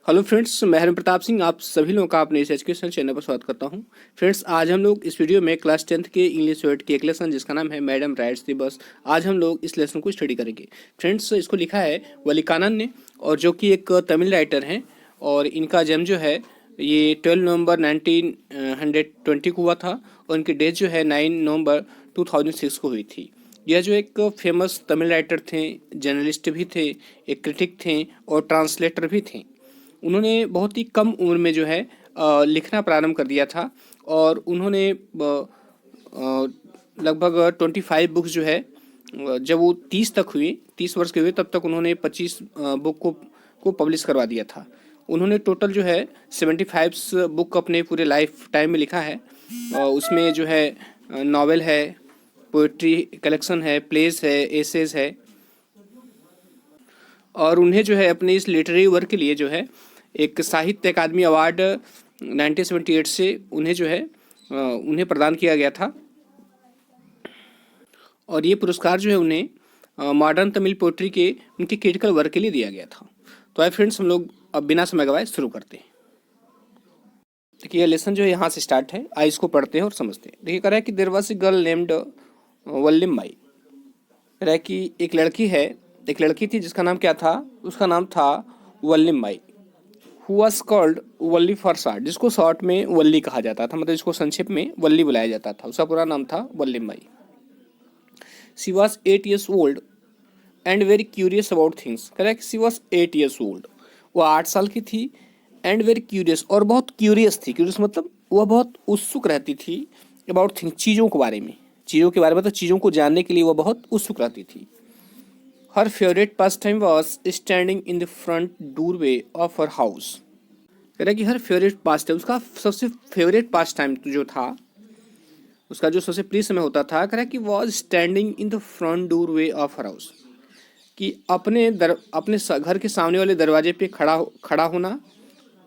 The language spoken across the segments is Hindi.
हेलो फ्रेंड्स, मैं हरिम प्रताप सिंह आप सभी लोगों का अपने इस एजुकेशन चैनल पर स्वागत करता हूं। फ्रेंड्स, आज हम लोग इस वीडियो में क्लास 10th के इंग्लिश वर्ड की एक लेसन जिसका नाम है मैडम राइट्स द बस, आज हम लोग इस लेसन को स्टडी करेंगे। फ्रेंड्स, इसको लिखा है वलीकानन ने, और जो कि एक तमिल राइटर हैं, और इनका जन्म जो है ये 12 नवंबर 1920 को हुआ था, और इनकी डेथ जो है 9 नवंबर 2006 को हुई थी। यह जो एक फेमस तमिल राइटर थे, जर्नलिस्ट भी थे, एक क्रिटिक थे और ट्रांसलेटर भी थे। उन्होंने बहुत ही कम उम्र में जो है लिखना प्रारंभ कर दिया था, और उन्होंने लगभग 25 बुक्स जो है जब वो 30 वर्ष के हुए तब तक उन्होंने 25 बुक को पब्लिश करवा दिया था। उन्होंने टोटल जो है 75 बुक अपने पूरे लाइफ टाइम में लिखा है। उसमें जो है नॉवेल है, पोइट्री कलेक्शन है, प्लेस है, एसेज है, और उन्हें जो है अपने इस लिटरेरी वर्क के लिए जो है एक साहित्य अकादमी अवार्ड 1978 से उन्हें जो है उन्हें प्रदान किया गया था, और ये पुरस्कार जो है उन्हें मॉडर्न तमिल पोइट्री के उनके क्रिटिकल वर्क के लिए दिया गया था। तो आइए फ्रेंड्स, हम लोग अब बिना समय गवाए शुरू करते हैं। देखिए, यह लेसन जो है यहाँ से स्टार्ट है, आइए इसको पढ़ते हैं और समझते हैं। देखिए, कह रहा है कि there was a girl named Vallimai. कह रहा है कि एक लड़की थी जिसका नाम क्या था, उसका नाम था Vallimai. Who was called Valli for short, जिसको शॉर्ट में वल्ली कहा जाता था, मतलब इसको संक्षेप में वल्ली बुलाया जाता था। उसका पूरा नाम था Vallimai. She was 8 years old and very curious about things. Correct, she was 8 years old, वो 8 साल की थी। एंड वेरी क्यूरियस, और बहुत क्यूरियस थी। क्यूरियस मतलब वह बहुत उत्सुक रहती थी अबाउट थिंग्स, चीज़ों के बारे में। मतलब चीज़ों को जानने के लिए वह बहुत उत्सुक रहती थी। हर favourite pass time was standing in the front doorway of her house. कह रहा है कि हर फेवरेट पास टाइम, उसका सबसे फेवरेट पास टाइम जो था, उसका जो सबसे प्रिय समय होता था, कह रहा है कि was standing in the front doorway of her house, कि अपने घर के सामने वाले दरवाजे पे खड़ा होना,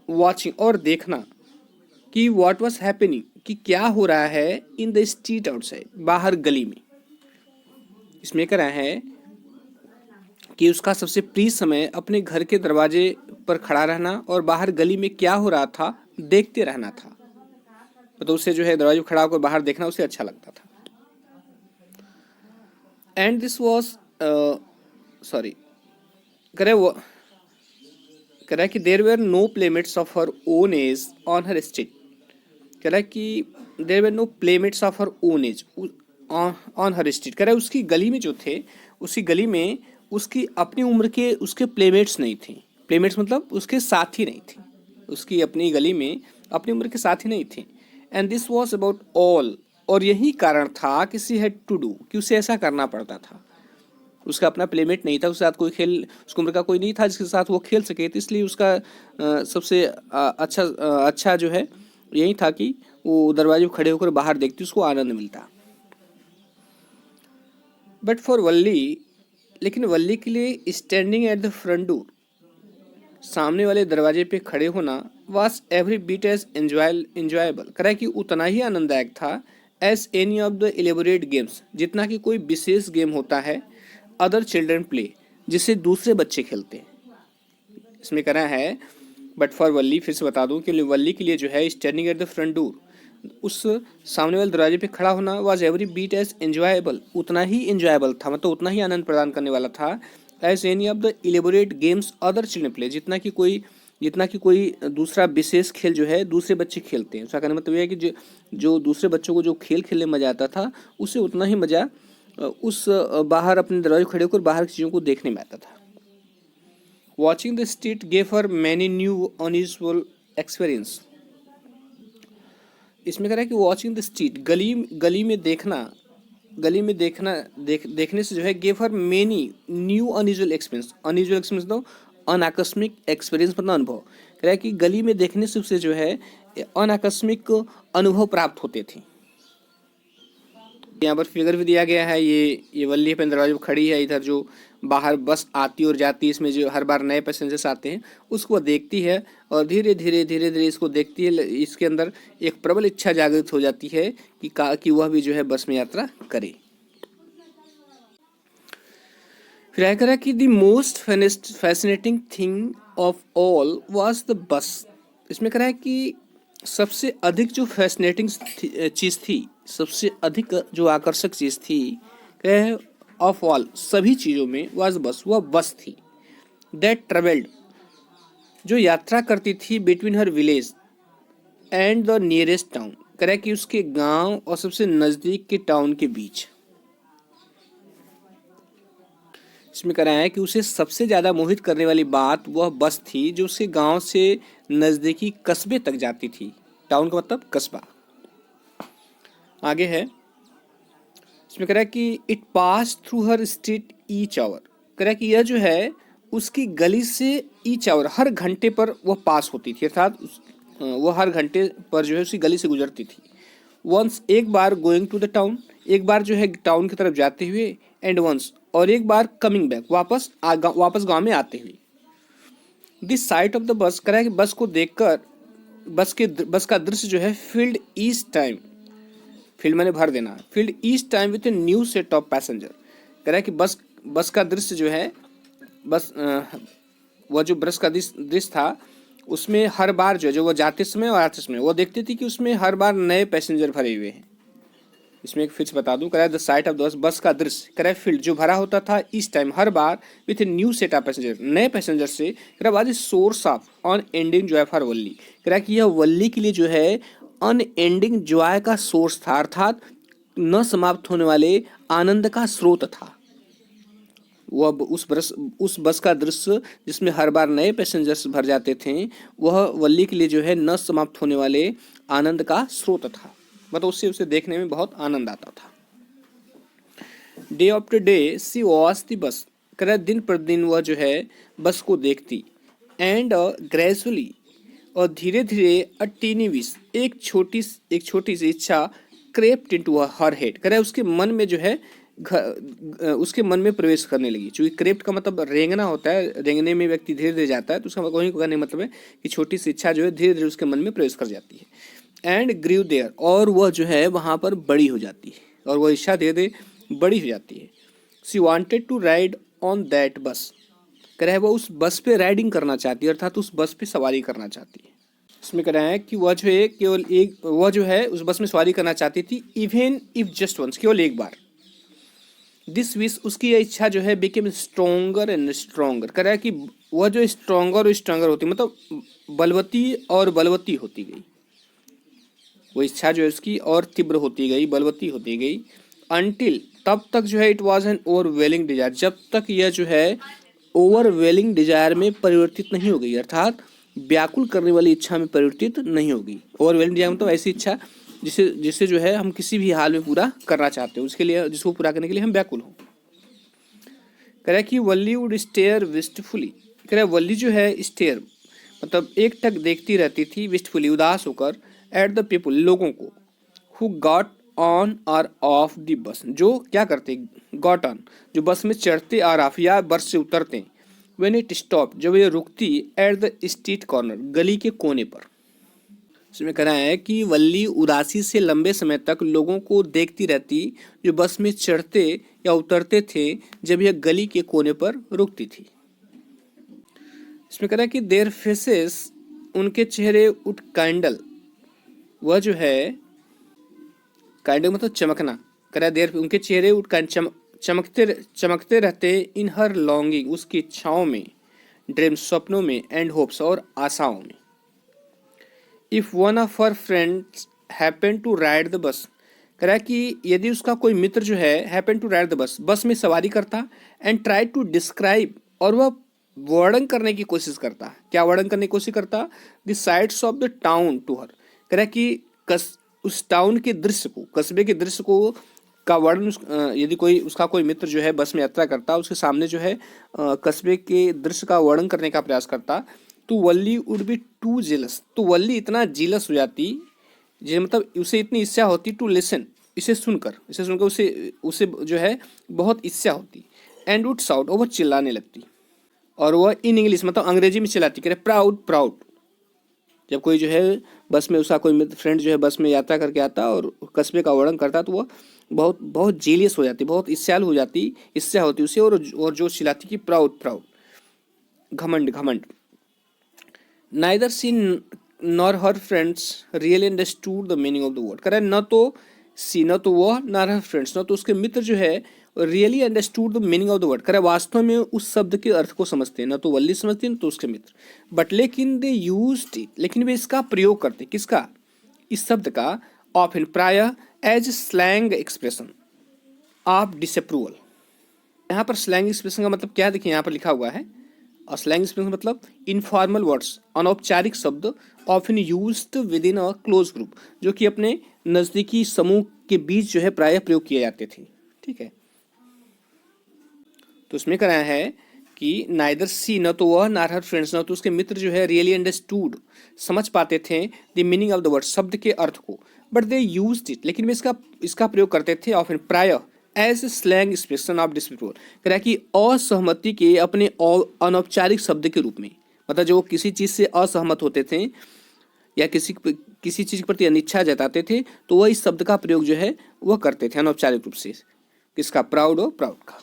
वॉचिंग और देखना कि व्हाट वाज हैपनिंग, कि क्या हो रहा है इन द स्ट्रीट आउटसाइड, बाहर गली में। इसमें कह रहा है कि उसका सबसे प्रिय समय अपने घर के दरवाजे पर खड़ा रहना और बाहर गली में क्या हो रहा था देखते रहना था। तो उसे जो है दरवाजे पर खड़ा होकर बाहर देखना उसे अच्छा लगता था। एंड दिस वॉज सॉरी कह रहा है कि there were no playmates of her own age on her street. कह रहा है कि there were no playmates of her own age on her street. कह रहा है उसकी गली में जो थे, उसी गली में उसकी अपनी उम्र के उसके प्लेमेट्स नहीं थे। प्लेमेट्स मतलब उसके साथी नहीं थे। उसकी अपनी गली में अपनी उम्र के साथी नहीं थे। And this was about all, और यही कारण था कि सी हैड टू डू, कि उसे ऐसा करना पड़ता था। उसका अपना प्लेमेट नहीं था, उसके साथ कोई खेल, उसकी उम्र का कोई नहीं था जिसके साथ वो खेल सके, तो इसलिए उसका सबसे अच्छा जो है यही था कि वो दरवाजे पर खड़े होकर बाहर देखती, उसको आनंद मिलता। बट फॉर वल्ली, लेकिन वल्ली के लिए standing at the front door, सामने वाले दरवाजे पे खड़े होना, was every bit as enjoyable. कह रहा है कि उतना ही आनंददायक था as any of the elaborate games, जितना कि कोई विशेष गेम होता है, अदर चिल्ड्रन प्ले, जिसे दूसरे बच्चे खेलते हैं। इसमें कह रहा है बट फॉर वल्ली, फिर से बता दूं कि वल्ली के लिए जो है standing at the front door, उस सामने वाले दरवाजे पे खड़ा होना, was every bit as enjoyable, उतना ही एंजॉयबल था, मतलब उतना ही आनंद प्रदान करने वाला था, as any of the elaborate games other children play, जितना कि कोई दूसरा विशेष खेल जो है दूसरे बच्चे खेलते हैं। उसका कहने मतलब यह है कि जो दूसरे बच्चों को जो खेल खेलने में मजा आता था, उससे उतना ही मजा उस बाहर अपने दरवाजे खड़े होकर बाहर की चीज़ों को देखने में आता था। Watching the street gave her many new unusual experience. इसमें कह रहा है कि वॉचिंग द स्ट्रीट, देखने से जो है gave her many new unusual experience. Unusual experience तो अनाकस्मिक एक्सपीरियंस, मतलब अनुभव। कह रहा है कि गली में देखने से उसे जो है अनाकस्मिक अनुभव प्राप्त होते थे। यहाँ पर फिगर भी दिया गया है, ये वल्ली अपने दरवाजे पर खड़ी है। इधर जो बाहर बस आती और जाती है, इसमें जो हर बार नए पैसेंजर्स आते हैं उसको देखती है, और धीरे धीरे इसको देखती है। इसके अंदर एक प्रबल इच्छा जागृत हो जाती है कि वह भी जो है बस में यात्रा करे। फिर आया करा कि the most fascinating thing of all was the bus. इसमें कह रहा है कि सबसे अधिक जो फैसिनेटिंग चीज़ थी, सबसे अधिक जो आकर्षक चीज़ थी, कह रहे ऑफ ऑल सभी चीज़ों में वॉज बस, वह बस थी। दैट ट्रेवल्ड जो यात्रा करती थी between her village and the nearest town, कह रहा है कि उसके गांव और सबसे नज़दीक के टाउन के बीच। इसमें कह रहा है कि उसे सबसे ज़्यादा मोहित करने वाली बात वह बस थी जो उसके गांव से नज़दीकी कस्बे तक जाती थी। टाउन का मतलब कस्बा। आगे है, इसमें कह रहा है कि it pass through her street each hour, कह रहा है कि यह जो है उसकी गली से ईच आवर हर घंटे पर वह पास होती थी, अर्थात वह हर घंटे पर जो है उसकी गली से गुजरती थी। वंस एक बार गोइंग टू द टाउन, एक बार जो है टाउन की तरफ जाते हुए, एंड वंस और एक बार कमिंग बैक वापस गांव में आते हुए। This site of the bus, कह रहा है कि बस को देखकर बस का दृश्य जो है फील्ड ईच टाइम, फील्ड मैंने भर देना, field each time with a new set of passenger, कह रहा है कि बस का दृश्य जो है वह जो बस का दृश्य था उसमें हर बार जो वो जाते समय और आते समय वो देखती थी कि उसमें हर बार नए पैसेंजर भरे हुए हैं। इसमें एक फिक्स बता दूं, कह द साइट ऑफ बस का दृश्य, कह फील्ड जो भरा होता था इस टाइम हर बार with a new set of passenger, नए पैसेंजर से, कह बाद source of unending joy for Valli, कह कि यह वल्ली के लिए जो है अनएंडिंग जॉय का सोर्स था, अर्थात न समाप्त होने वाले आनंद का स्रोत था। वह उस बस का दृश्य जिसमें हर बार नए पैसेंजर्स भर जाते थे, वह वल्ली के लिए जो है न समाप्त होने वाले आनंद का स्रोत था, मतलब उससे उसे देखने में बहुत आनंद आता था। Day after day C watch the बस, कह दिन पर दिन वह जो है बस को देखती, एंड ग्रेजुअली और धीरे धीरे अ टीनी विश, एक छोटी सी इच्छा क्रेप्ट इनटू हर हेड, कह उसके मन में जो है उसके मन में प्रवेश करने लगी। चूंकि क्रेप्ट का मतलब रेंगना होता है, रेंगने में व्यक्ति धीरे धीरे जाता है, तो उसका वही कहने मतलब है कि छोटी सी इच्छा जो है धीरे धीरे उसके मन में प्रवेश कर जाती है। एंड ग्रीव देयर, और वह जो है वहाँ पर बड़ी हो जाती है, और वह इच्छा धीरे धीरे बड़ी हो जाती है। She wanted to ride on that bus, कह रहा है वह उस बस पे राइडिंग करना चाहती है, अर्थात उस बस पे सवारी करना चाहती है। इसमें कह रहा है कि वह जो है केवल एक, वह जो है उस बस में सवारी करना चाहती थी, इवन इफ जस्ट वंस, केवल एक बार। दिस विश, उसकी यह इच्छा जो है बिकेम स्ट्रोंगर एंड स्ट्रोंगर, कह रहा है कि वह जो स्ट्रोंगर और स्ट्रोंगर होती, मतलब बलवती और बलवती होती गई, वो इच्छा जो है उसकी और तीव्र होती गई, बलवती होती गई। अनटिल, तब तक जो है it was an overwhelming Dzire, जब तक यह जो है ओवरवेलिंग डिजायर में परिवर्तित नहीं हो गई, अर्थात व्याकुल करने वाली इच्छा में परिवर्तित नहीं होगी। ओवरवेलिंग डिजायर मतलब ऐसी इच्छा जिसे जो है हम किसी भी हाल में पूरा करना चाहते हो, उसके लिए, जिसको पूरा करने के लिए हम व्याकुल हो। कह रहा है कि वल्ली वुड स्टेयर विस्टफुली, कह रहा है वल्ली जो है स्टेयर मतलब एक टक देखती रहती थी, विस्टफुली उदास होकर, एट द पीपल लोगों को, हु गॉट ऑन और ऑफ द बस, जो क्या करते, गॉट ऑन जो बस में चढ़ते और ऑफ या बस से उतरते, व्हेन इट स्टॉप जब ये रुकती, एट द स्ट्रीट कॉर्नर गली के कोने पर। इसमें कहना है कि वल्ली उदासी से लंबे समय तक लोगों को देखती रहती जो बस में चढ़ते या उतरते थे जब यह गली के कोने पर रुकती थी। इसमें कहना है कि देयर फेसेस, उनके चेहरे उठ कैंडल, वह जो है कैंडल मतलब चमकना, कह रहा है देयर उनके चेहरे उठ चमकते रहते, इन हर लॉन्गिंग उसकी इच्छाओं में, ड्रीम्स स्वप्नों में, एंड होप्स और आशाओं में। If one of her friends happen to ride the bus, कह रहा है कि यदि उसका कोई मित्र जो है happen to ride the bus, बस में सवारी करता, एंड ट्राई टू डिस्क्राइब, और वह वर्णन करने की कोशिश करता, क्या वर्णन करने की कोशिश करता, the sides of the town to her, कह रहा है कि उस टाउन के दृश्य को, कस्बे के दृश्य को का वर्णन, यदि उसका कोई मित्र जो है बस में यात्रा करता, उसके सामने जो है कस्बे के दृश्य का वर्णन करने का प्रयास करता, तो वल्ली वुड बी टू जेलस, तो वल्ली इतना जीलस हो जाती, जो मतलब उसे इतनी इच्छा होती, टू लिसन, इसे सुनकर उसे जो है बहुत इच्छा होती, एंड वुड शाउट, और वह चिल्लाने लगती, और वह इन इंग्लिश मतलब अंग्रेजी में चिल्लाती, कह रहे प्राउड प्राउड। जब कोई जो है बस में उसका कोई फ्रेंड जो है बस में यात्रा करके आता और कस्बे का वर्णन करता, तो वह बहुत बहुत जेलियस हो जाती, बहुत ईर्ष्याल हो जाती, इच्छा होती उसे, और जो चिल्लाती कि प्राउड प्राउड, घमंड घमंड। Neither she nor her friends really understood the meaning of the word. कह रहा है न तो सी, न तो वह, नॉर हर फ्रेंड्स, न तो उसके मित्र जो है really understood the meaning of the word. कह रहा है वास्तव में उस शब्द के अर्थ को समझते हैं, न तो वल्ली समझती न तो उसके मित्र। बट लेकिन दे यूज्ड इट, लेकिन वे इसका प्रयोग करते, किसका, इस शब्द का, ऑफन प्रायः, as slang expression of disapproval. यहाँ पर स्लैंग एक्सप्रेशन का मतलब क्या है, देखिए यहाँ पर लिखा हुआ है। और स्लैंग एक्सप्रेशन मतलब इनफॉर्मल वर्ड्स, अनौपचारिक शब्द, often used with in a close group, जो कि अपने नजदीकी समूह के बीच जो है प्रायः प्रयोग किए जाते थे। ठीक है, तो इसमें कह रहा है कि नाइदर सी, न तो वह, नार हर फ्रेंड्स, न तो उसके मित्र जो है रियली अंडरस्टूड, समझ पाते थे, the meaning of the word, शब्द के अर्थ को, बट दे यूज्ड इट, लेकिन वे इसका प्रयोग करते थे, ऑफन प्रायः, as slang expression of disapproval. कह रहा है कि असहमति के अपने अनौपचारिक शब्द के रूप में, मतलब जो किसी चीज से असहमत होते थे या किसी चीज के प्रति अनिच्छा जताते थे, तो वह इस शब्द का प्रयोग जो है वह करते थे अनौपचारिक रूप से, किसका, प्राउड और प्राउड का।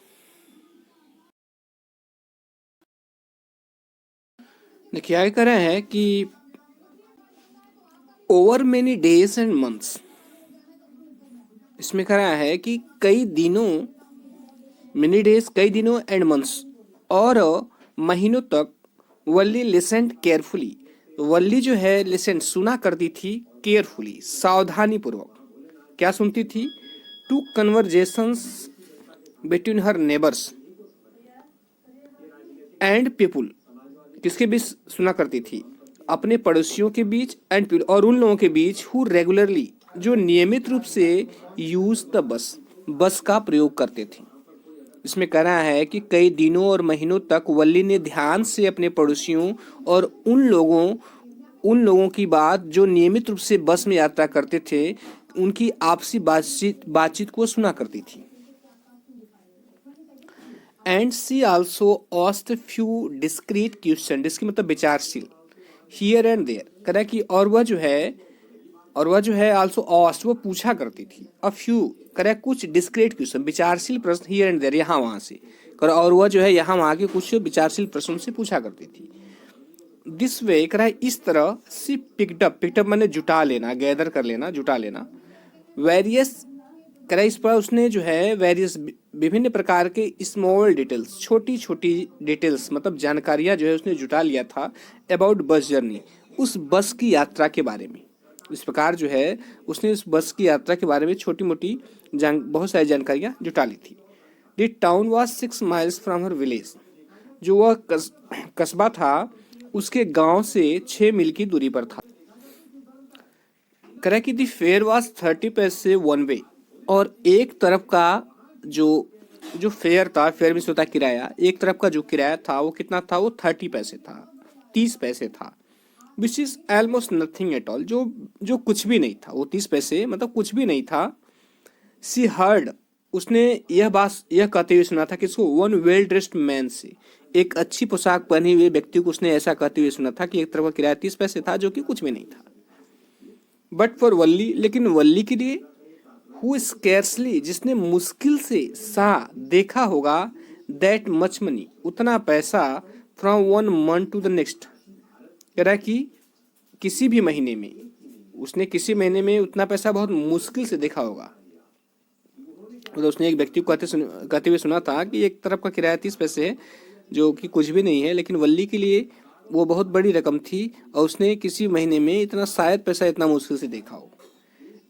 देखिए आगे कह रहे हैं कि over many days and months, इसमें कह रहा है कि कई दिनों, मेनी डेज कई दिनों, एंड मंथ्स और महीनों तक, वल्ली लिसेंड केयरफुली, वल्ली जो है लिसेंड सुना करती थी, केयरफुली सावधानी पूर्वक, क्या सुनती थी, to conversations between her neighbours and people, किसके बीच सुना करती थी, अपने पड़ोसियों के बीच, एंड पीपल और उन लोगों के बीच, हु रेगुलरली जो नियमित रूप से यूज द बस, बस का प्रयोग करते थे। इसमें कह रहा है कि कई दिनों और महीनों तक वल्ली ने ध्यान से अपने पड़ोसियों और उन लोगों की बात जो नियमित रूप से बस में यात्रा करते थे, उनकी आपसी बातचीत को सुना करती थी। And she also asked few discreet question, जिसकी मतलब विचारशील, हियर एंड देयर, कह रहा है कि और वह जो है आल्सो आस्क्ड, वो पूछा करती थी, अ फ्यू, कह रहा है कुछ डिस्क्रीट क्वेश्चन, विचारशील प्रश्न, हियर एंड देयर, यहाँ वहाँ से, कर और वह जो है यहाँ वहाँ के कुछ विचारशील प्रश्नों से पूछा करती थी। दिस वे, कह रहा है इस तरह, सी पिकअप माने जुटा लेना, गैदर कर लेना, जुटा लेना, वेरियस, कह रहा है इस पर उसने जो है वेरियस विभिन्न प्रकार के स्मॉल डिटेल्स, छोटी छोटी डिटेल्स मतलब जानकारियां जो है उसने जुटा लिया था, अबाउट बस जर्नी, उस बस की यात्रा के बारे में। इस प्रकार जो है उसने उस बस की यात्रा के बारे में छोटी मोटी बहुत सारी जानकारियां जुटा ली थी। The town was 6 miles from her village, जो वह कस्बा था उसके गांव से 6 मील की दूरी पर था। कह रहा है कि द फेयर वाज 30 पैसे वन वे, और एक तरफ का जो जो फेयर था, फेयर में होता किराया, एक तरफ का जो किराया था वो कितना था, वो 30 पैसे था, 30 पैसे था, which is almost nothing at all, जो कुछ भी नहीं था, वो 30 पैसे मतलब कुछ भी नहीं था। सी हर्ड, उसने यह कहते हुए सुना था कि इसको, वन वेल ड्रेस्ड मैन से, एक अच्छी पोशाक पहने हुए व्यक्ति को उसने ऐसा कहते हुए सुना था कि एक तरफ का किराया 30 पैसे था, जो कि कुछ भी नहीं था। बट फॉर वल्ली, लेकिन वल्ली के लिए, हु स्केर्सली, जिसने मुश्किल से सा देखा होगा, दैट मच मनी, उतना पैसा, from one month to the next, कह रहा है कि किसी भी महीने में, उसने किसी महीने में उतना पैसा बहुत मुश्किल से देखा होगा। मतलब उसने एक व्यक्ति को कहते हुए सुना था कि एक तरफ का किराया 30 पैसे है, जो कि कुछ भी नहीं है, लेकिन वल्ली के लिए वो बहुत बड़ी रकम थी, और उसने किसी महीने में इतना शायद पैसा इतना मुश्किल से देखा हो।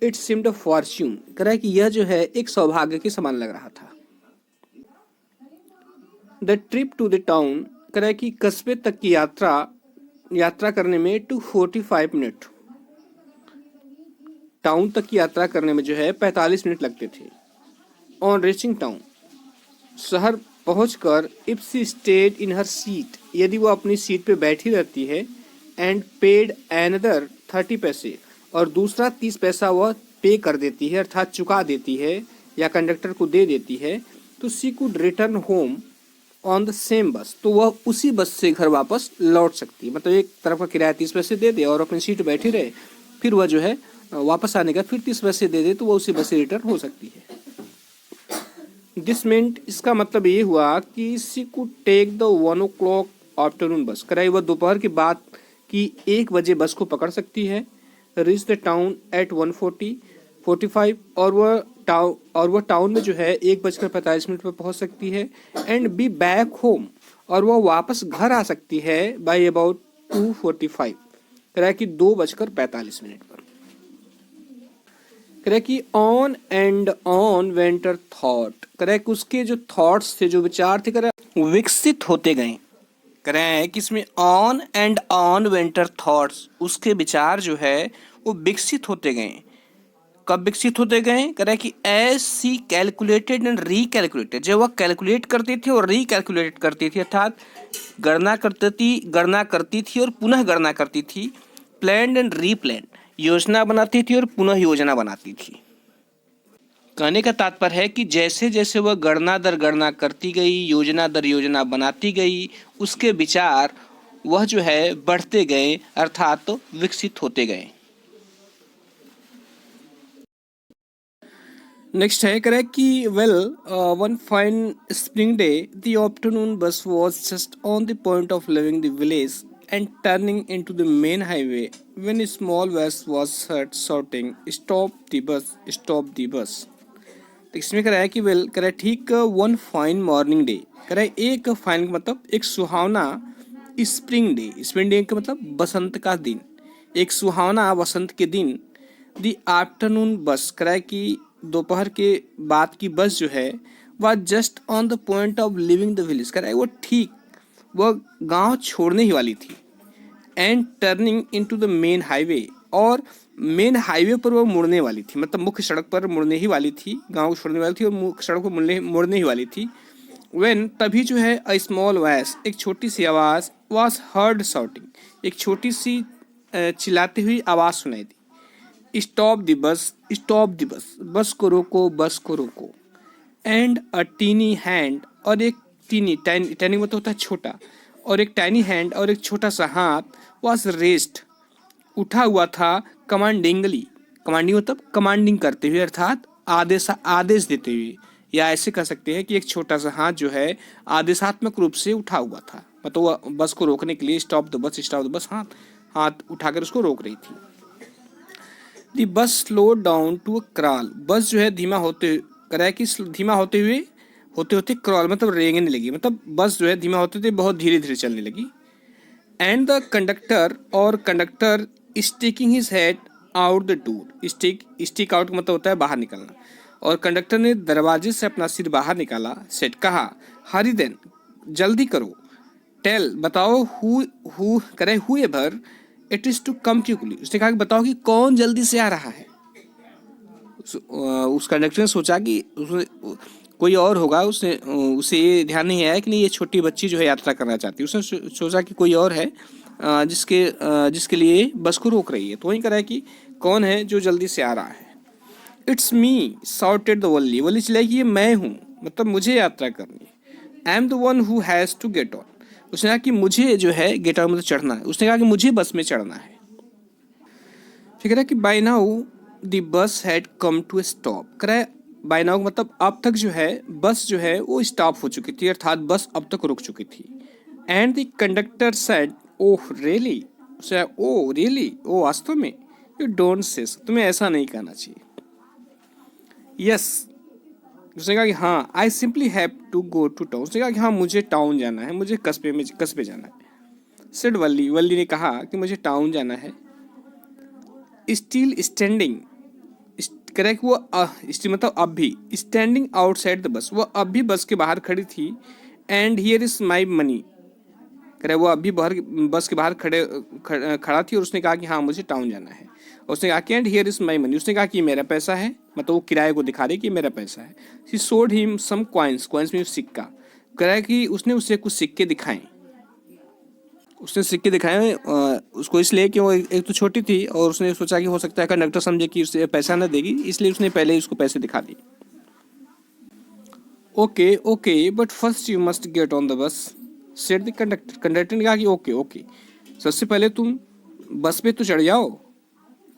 इट सीम्ड अ फॉर्च्यून, कह रहा है कि यह जो है एक सौभाग्य के समान लग रहा था। The trip to the town, कह रहा है कि कस्बे तक की यात्रा करने में 245 मिनट, टाउन तक की यात्रा करने में जो है 45 मिनट लगते थे। ऑन रीचिंग टाउन, शहर पहुंचकर, if she stayed in her seat, यदि वो अपनी सीट पे बैठी रहती है, एंड पेड एनदर 30 पैसे, और दूसरा 30 पैसा वह पे कर देती है, अर्थात चुका देती है या कंडक्टर को दे देती है, तो she could return home on the same bus, तो वह उसी बस से घर वापस लौट सकती है। मतलब एक तरफ का किराया 30 पैसे दे दे और अपनी सीट बैठी रहे, फिर वह जो है वापस आने का फिर 30 पैसे दे दे, तो वह उसी बस से रिटर्न हो सकती है। दिस मींट, इसका मतलब ये हुआ कि she could take the 1 o'clock afternoon bus, कराई वह दोपहर के बाद कि 1 बजे बस को पकड़ सकती है, रीच द टाउन एट 1:45 और वह टाउन में जो है 1:45 पर पहुंच सकती है, एंड बी बैक होम और वह वापस घर आ सकती है बाय अबाउट 2:45, कह रहा है कि 2:45 पर। कह रहा है कि on and on went her thought, कह रहा है कि उसके जो थॉट्स थे, जो विचार थे, कह रहा है विकसित होते गए। कह रहे हैं कि इसमें on and on went her thoughts, उसके विचार जो है वो विकसित होते गए। कब विकसित होते गए? कह रहा है कि as she calculated and recalculated, जब वह कैलकुलेट करती थी और रीकैलकुलेट करती थी, अर्थात गणना करती थी और पुनः गणना करती थी, प्लान्ड एंड रीप्लान्ड, योजना बनाती थी और पुनः योजना बनाती थी। कहने का तात्पर्य है कि जैसे जैसे वह गणना दर गणना करती गई, योजना दर योजना बनाती गई, उसके विचार वह जो है बढ़ते गए, अर्थात तो विकसित होते गए। नेक्स्ट है, करें कि well one fine spring day the afternoon bus was just on the point of leaving the village and turning into the main highway when a small voice was heard shouting stop the bus, stop the bus. तो इसमें कह रहा है कि वेल, कह रहा है ठीक वन फाइन मॉर्निंग डे, कह रहा है एक फाइन का मतलब एक सुहावना स्प्रिंग डे, स्प्रिंग डे का मतलब बसंत का दिन, एक सुहावना वसंत के दिन, द आफ्टरनून बस, कह रहा है कि दोपहर के बाद की बस जो है वह just on the point of leaving the village, कह रहा है वो ठीक वह गांव छोड़ने ही वाली थी, and turning into the main highway, और मेन हाईवे पर वो मुड़ने वाली थी, मतलब मुख्य सड़क पर मुड़ने ही वाली थी, गांव को छोड़ने वाली थी और मुख्य सड़क पर मुड़ने ही वाली थी। व्हेन, तभी जो है अ स्मॉल वॉइस, एक छोटी सी आवाज़, वाज हर्ड शouting, एक छोटी सी चिल्लाती हुई आवाज़ सुनाई दी, stop the bus, stop the bus, bus को रोको, बस को रोको, एंड अ टीनी हैंड, और एक टाइनी मतलब होता है छोटा, और एक टाइनी हैंड और एक छोटा सा हाथ, वाज रेस्ड, उठा हुआ था, कमांडिंगली, कमांडिंग मतलब कमांडिंग करते हुए, अर्थात आदेश देते हुए, या ऐसे कह सकते हैं कि एक छोटा सा हाथ जो है आदेशात्मक रूप से उठा हुआ था, मतलब वह बस को रोकने के लिए stop the bus, stop the bus, हाथ उठाकर उसको रोक रही थी। The bus slow down to a crawl, bus जो है धीमा होते, कह रहा है कि धीमा होते हुए होते होते क्रॉल मतलब रेंगने लगी, मतलब बस जो है धीमा होते होते बहुत धीरे धीरे चलने लगी। एंड द कंडक्टर, और conductor sticking his head out the door, stick out मतलब होता है बाहर निकलना, और कंडक्टर ने दरवाजे से अपना सिर बाहर निकाला, सेट कहा, हरी देन, जल्दी करो, टेल बताओ, who care whoever it is to come quickly, उसने कहा कि बताओ कि कौन जल्दी से आ रहा है। उस कंडक्टर ने सोचा कि उसने कोई और होगा, उसने उसे ये ध्यान नहीं आया कि नहीं ये छोटी बच्ची जो है यात्रा करना चाहती है, उसने सोचा कि कोई और है जिसके लिए बस को रोक रही है, तो वहीं कह रहा है कि कौन है जो जल्दी से आ रहा है। इट्स मी शाउटेड द वल्ली, वल्ली चिल्लाई कि ये मैं हूँ, मतलब मुझे यात्रा करनी है। I am the one who has to get on, उसने कहा कि मुझे जो है गेट ऑन मतलब चढ़ना है, उसने कहा कि मुझे बस में चढ़ना है। फिर कह रहा है कि by now the bus had come to stop, कह रहा है बाय नाउ मतलब अब तक जो है बस जो है वो स्टॉप हो चुकी थी, अर्थात बस अब तक रुक चुकी थी। And the conductor said oh really, oh really, oh वास्तव में, यू डोंट से, तुम्हें ऐसा नहीं कहना चाहिए। यस, उसने कहा कि हाँ, I simply have to go to town, उसने कहा कि हाँ मुझे टाउन जाना है, मुझे कस्बे जाना है। सेड वल्ली, वल्ली ने कहा कि मुझे टाउन जाना है। स्टिल स्टैंडिंग, करेक्ट, वो स्टिल मतलब अब भी, स्टैंडिंग आउटसाइड द बस, वो अब भी बस के बाहर खड़ी थी। And here is my money, करे वो अभी बस के बाहर खड़ा थी और उसने कहा कि हाँ मुझे टाउन जाना है। उसने कहा कि and here is my money, उसने कहा कि मेरा पैसा है, मतलब वो किराए को दिखा रही कि मेरा पैसा है। She showed him some coins, coins में सिक्का, कह रहा है कि उसने उसे कुछ सिक्के दिखाए, उसने सिक्के दिखाए उसको, इसलिए कि वो एक तो छोटी थी और उसने सोचा कि हो सकता है कंडक्टर समझे कि उसे पैसा न देगी, इसलिए उसने पहले उसको पैसे दिखा दिए। Okay okay but first you must get on the bus, said the conductor, conductor ने कहा कि ओके ओके, सबसे पहले तुम बस पे तो चढ़ जाओ।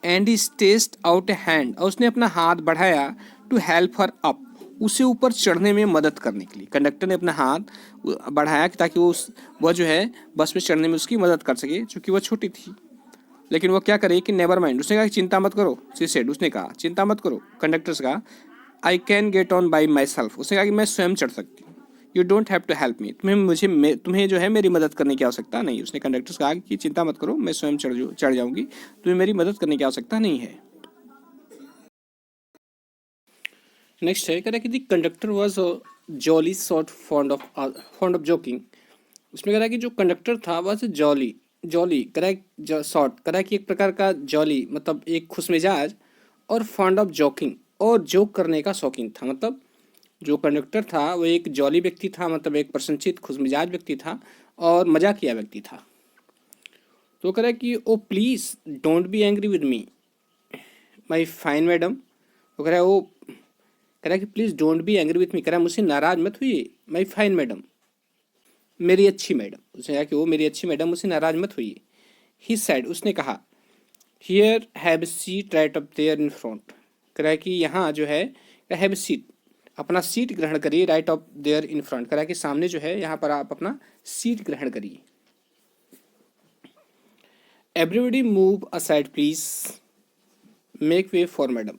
And he stuck out a hand, और उसने अपना हाथ बढ़ाया टू हेल्प हर अप, उसे ऊपर चढ़ने में मदद करने के लिए। कंडक्टर ने अपना हाथ बढ़ाया ताकि वह जो है बस में चढ़ने में उसकी मदद कर सके, क्योंकि वह छोटी थी। लेकिन वो क्या करे कि नेवर माइंड, उसने कहा कि चिंता मत करो। शी सेड, उसने कहा चिंता मत करो। कंडक्टर से कहा I can get on by myself, उसने कहा कि मैं स्वयं चढ़ सकती हूँ। You don't have to help me, तुम्हें जो है मेरी मदद करने की आवश्यकता नहीं। उसने कंडक्टर से कहा कि चिंता मत करो, मैं स्वयं चढ़ जाऊंगी, तुम्हें मेरी मदद करने की आवश्यकता नहीं है। नेक्स्ट है, कह रहा है कि the conductor was jolly sort fond of joking. उसमें कह रहा है कि जो कंडक्टर था वह जॉली जॉली कह शॉर्ट कह रहा है कि एक प्रकार का जॉली मतलब एक खुशमिजाज, और फॉन्ड ऑफ जोकिंग और जोक करने का शौकीन था। मतलब जो कंडक्टर था वो एक जॉली व्यक्ति था, मतलब एक प्रसन्नचित खुशमिजाज व्यक्ति था और मजाकिया व्यक्ति था। तो कह रहा है कि ओ please don't be angry with me my fine madam. तो कह रहा है वो कह रहा है कि please don't be angry with me, कह रहा है मुझसे नाराज मत हुई माई फाइन मैडम, मेरी अच्छी मैडम। उसने कहा कि वो मेरी अच्छी मैडम, मुझसे नाराज मत हुई। ही सेड, उसने कहा here have seat right up there in front. कह रहा है कि यहाँ जो है हैव सीट, अपना सीट ग्रहण करिए, right of there in front, कह रहा है कि सामने जो है यहाँ पर आप अपना सीट ग्रहण करिए। Everybody move aside please make way for madam.